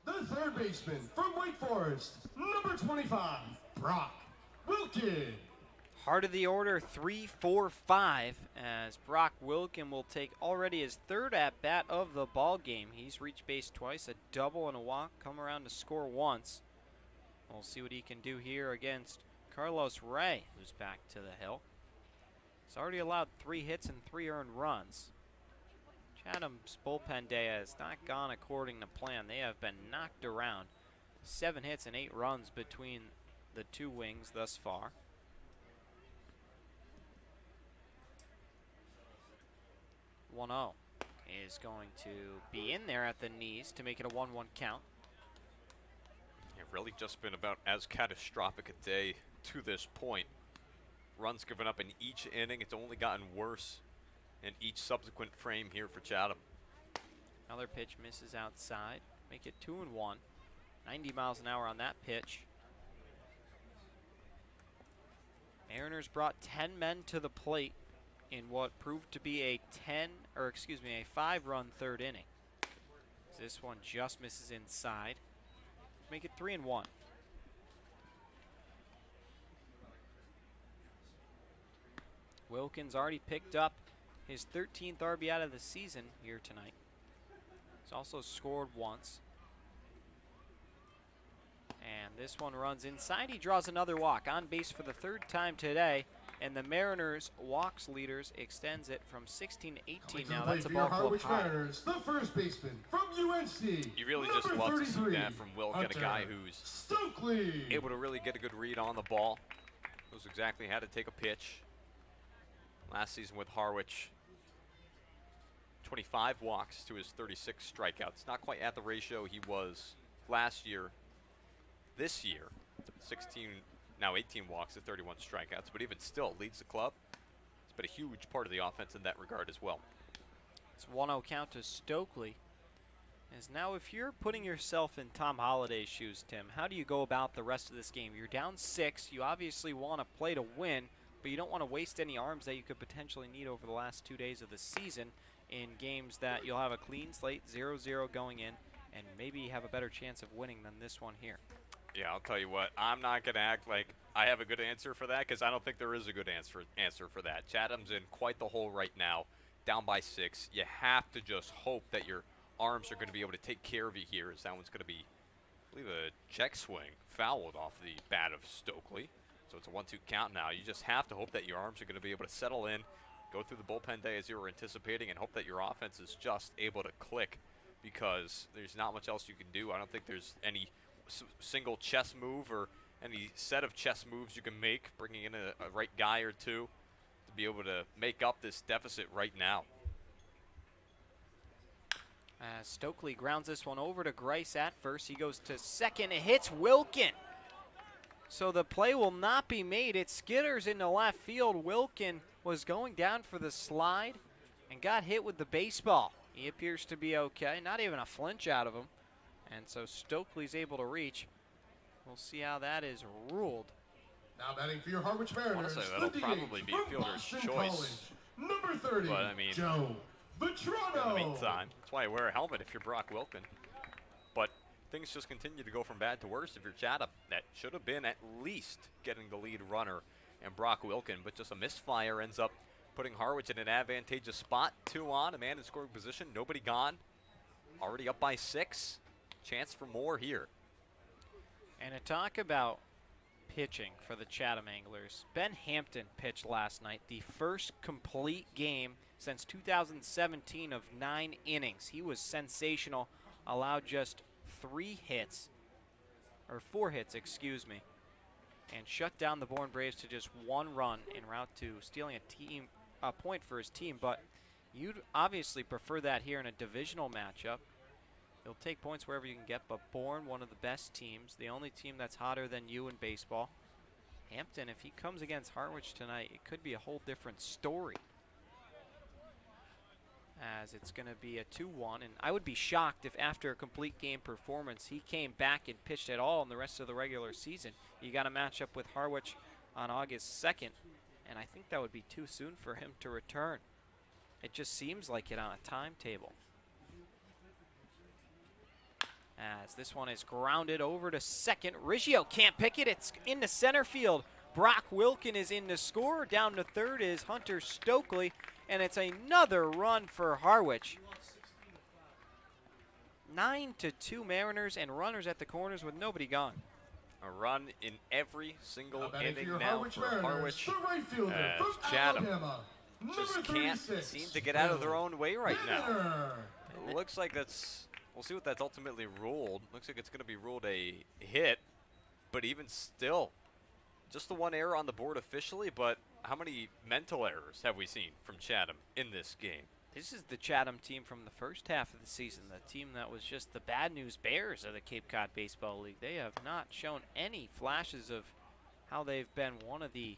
The third baseman from Wake Forest, number 25, Brock Wilkin. Heart of the order, 3-4-5, as Brock Wilkin will take already his third at-bat of the ball game. He's reached base twice, a double and a walk, come around to score once. We'll see what he can do here against Carlos Ray, who's back to the hill. He's already allowed 3 hits and 3 earned runs. Chatham's bullpen day has not gone according to plan. They have been knocked around. 7 hits and 8 runs between the two wings thus far. 1-0 is going to be in there at the knees to make it a 1-1 count. It's really just been about as catastrophic a day to this point. Runs given up in each inning. It's only gotten worse in each subsequent frame here for Chatham. Another pitch misses outside. Make it 2-1. 90 miles an hour on that pitch. Mariners brought 10 men to the plate in what proved to be a 5-run third inning. This one just misses inside. Make it 3-1. Wilkins already picked up his 13th RBI of the season here tonight. He's also scored once. And this one runs inside. He draws another walk. On base for the 3rd time today. And the Mariners' walks leaders extends it from 16 to 18 now. That's a ball club Harwich high. Mariners, the first baseman from UNC. You really just love to see that from Wilkin, a guy who's Stokely, able to really get a good read on the ball. Knows exactly how to take a pitch. Last season with Harwich, 25 walks to his 36 strikeouts. Not quite at the ratio he was last year. This year, 16, now 18 walks to 31 strikeouts, but even still leads the club. It's been a huge part of the offense in that regard as well. It's 1-0 count to Stokely. As now, if you're putting yourself in Tom Holliday's shoes, Tim, how do you go about the rest of this game? You're down 6. You obviously want to play to win, but you don't want to waste any arms that you could potentially need over the last 2 days of the season in games that you'll have a clean slate, 0-0 going in, and maybe have a better chance of winning than this one here. Yeah, I'll tell you what, I'm not going to act like I have a good answer for that because I don't think there is a good answer for that. Chatham's in quite the hole right now, down by 6. You have to just hope that your arms are going to be able to take care of you here, as that one's going to be, I believe, a check swing fouled off the bat of Stokely. So it's a 1-2 count now. You just have to hope that your arms are going to be able to settle in, go through the bullpen day as you were anticipating, and hope that your offense is just able to click because there's not much else you can do. I don't think there's any single chess move or any set of chess moves you can make, bringing in a right guy or two to be able to make up this deficit right now. Stokely grounds this one over to Grice at first. He goes to second. It hits Wilkin. So the play will not be made. It skitters into left field. Wilkin was going down for the slide and got hit with the baseball. He appears to be okay. Not even a flinch out of him. And so Stokely's able to reach. We'll see how that is ruled. Now batting for your Harwich Mariners. Honestly, that'll probably be a fielder's choice. Number 30, But, I mean, Joe Vitrano. In the meantime, that's why I wear a helmet if you're Brock Wilkin. But things just continue to go from bad to worse if you're Chatham. That should have been at least getting the lead runner and Brock Wilkin, but just a misfire ends up putting Harwich in an advantageous spot. 2 on, a man in scoring position, nobody gone. Already up by 6. Chance for more here. And to talk about pitching for the Chatham Anglers, Ben Hampton pitched last night, the first complete game since 2017 of 9 innings. He was sensational, allowed just 4 hits, excuse me, and shut down the Bourne Braves to just 1 run en route to stealing a point for his team. But you'd obviously prefer that here in a divisional matchup. He'll take points wherever you can get, but Bourne, one of the best teams, the only team that's hotter than you in baseball. Hampton, if he comes against Harwich tonight, it could be a whole different story, as it's going to be a 2-1. And I would be shocked if after a complete game performance he came back and pitched at all in the rest of the regular season. You got a matchup with Harwich on August 2nd, and I think that would be too soon for him to return. It just seems like it on a timetable. As this one is grounded over to second. Riggio can't pick it. It's into center field. Brock Wilkin is in to score. Down to third is Hunter Stokely. And it's another run for Harwich. 9-2 Mariners and runners at the corners with nobody gone. A run in every single inning for now Harwich for Mariners, Harwich. the right fielder As from Chatham Alabama, just number can't 36, seem to get out of their own way right now. Mariner. It looks like that's, we'll see what that's ultimately ruled. Looks like it's going to be ruled a hit, but even still, just the one error on the board officially, but how many mental errors have we seen from Chatham in this game? This is the Chatham team from the first half of the season, the team that was just the bad news bears of the Cape Cod Baseball League. They have not shown any flashes of how they've been one of the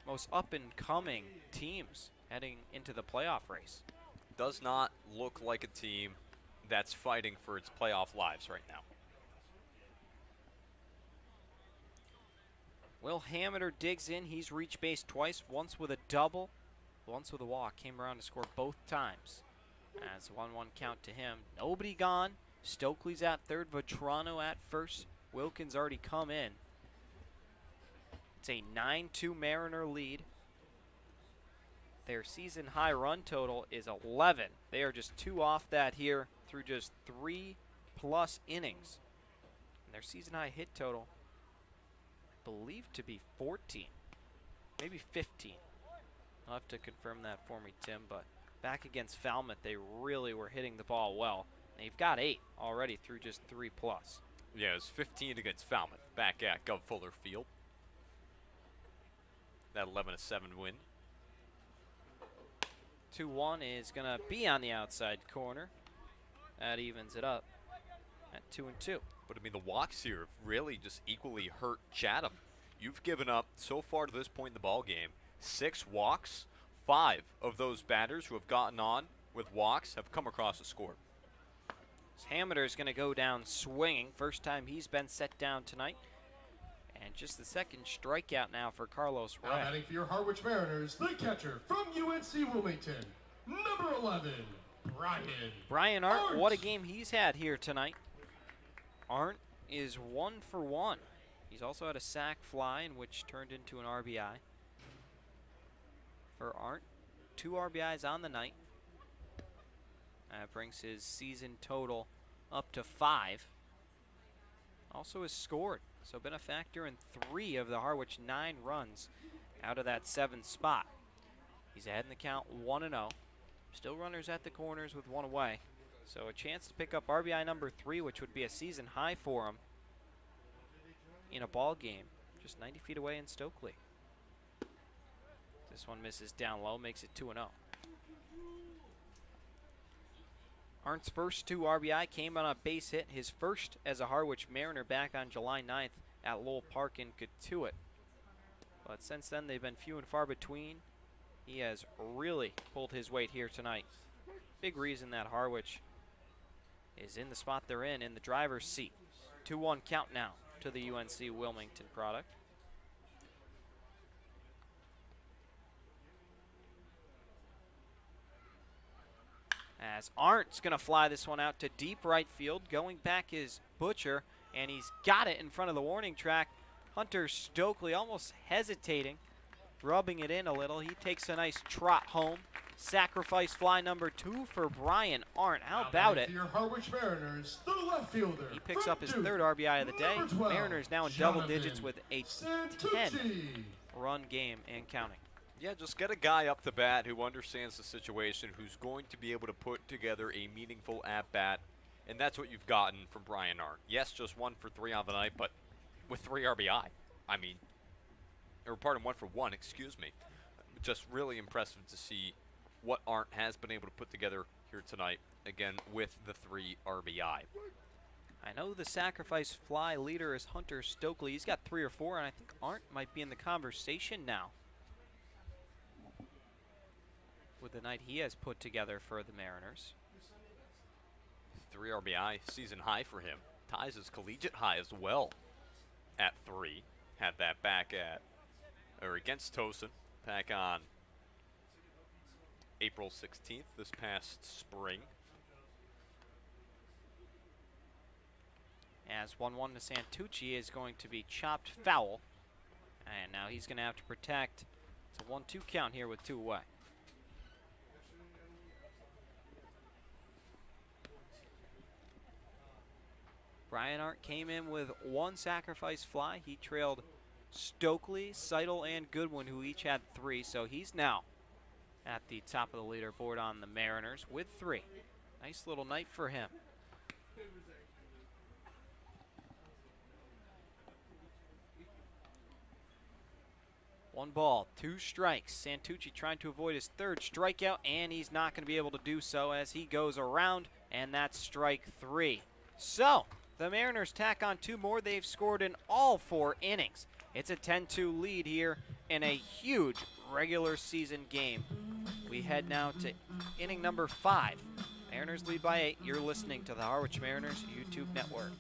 most up-and-coming teams heading into the playoff race. Does not look like a team that's fighting for its playoff lives right now. Will Hammeter digs in. He's reached base twice, once with a double, once with a walk. Came around to score both times. That's a 1-1 count to him. Nobody gone. Stokely's at third. Vetrano at first. Wilkins already come in. It's a 9-2 Mariner lead. Their season high run total is 11. They are just 2 off that here through just 3+ innings. And their season high hit total, I believe, to be 14, maybe 15. I'll have to confirm that for me, Tim, but back against Falmouth, they really were hitting the ball well. They've got 8 already through just 3+. Yeah, it was 15 against Falmouth back at Gov Fuller Field. That 11-7 win. 2-1 is going to be on the outside corner. That evens it up at 2-2. But I mean, the walks here have really just equally hurt Chatham. You've given up, so far to this point in the ball game, 6 walks. 5 of those batters who have gotten on with walks have come across the score. Hammeter is going to go down swinging. First time he's been set down tonight. And just the second strikeout now for Carlos Ray. Now batting for your Harwich Mariners, the catcher from UNC Wilmington, number 11, Brian Arndt, what a game he's had here tonight. Arndt is 1 for 1. He's also had a sac fly, in which turned into an RBI. For Arndt, 2 RBIs on the night. That brings his season total up to 5. Also has scored, so been a factor in 3 of the Harwich 9 runs out of that 7th spot. He's ahead in the count 1-0. Still runners at the corners with 1 away. So a chance to pick up RBI number 3, which would be a season high for him in a ball game, just 90 feet away in Stokely. This one misses down low, makes it 2-0. Arndt's first 2 RBI came on a base hit, his first as a Harwich Mariner back on July 9th at Lowell Park in Katuitt. But since then, they've been few and far between. He has really pulled his weight here tonight. Big reason that Harwich is in the spot they're in the driver's seat. 2-1 count now to the UNC Wilmington product. As Arndt's going to fly this one out to deep right field. Going back is Butcher, and he's got it in front of the warning track. Hunter Stokely almost hesitating, rubbing it in a little. He takes a nice trot home. Sacrifice fly number 2 for Brian Arndt. How about it? Your Harwich Mariners, the left fielder. He picks up his 3rd RBI of the day. 12, Mariners now in double digits with a 10-run game and counting. Yeah, just get a guy up the bat who understands the situation, who's going to be able to put together a meaningful at-bat, and that's what you've gotten from Brian Arndt. Yes, just 1 for 3 on the night, but with 3 RBI. I mean, or pardon, 1 for 1, excuse me. Just really impressive to see what Arndt has been able to put together here tonight, again, with the 3 RBI. I know the sacrifice fly leader is Hunter Stokely. He's got 3 or 4, and I think Arndt might be in the conversation now with the night he has put together for the Mariners. 3 RBI, season high for him. Ties his collegiate high as well at 3. Had that back at, or against Tosin, back on April 16th, this past spring. as 1-1 to Santucci is going to be chopped foul. And now he's going to have to protect. It's a 1-2 count here with 2 away. Brian Art came in with 1 sacrifice fly. He trailed Stokely, Seidel, and Goodwin, who each had 3. So he's now at the top of the leaderboard on the Mariners with 3. Nice little night for him. 1 ball, 2 strikes. Santucci trying to avoid his 3rd strikeout, and he's not going to be able to do so as he goes around, and that's strike 3. So, the Mariners tack on 2 more. They've scored in all 4 innings. It's a 10-2 lead here in a huge regular season game. We head now to inning number 5. Mariners lead by 8. You're listening to the Harwich Mariners YouTube Network.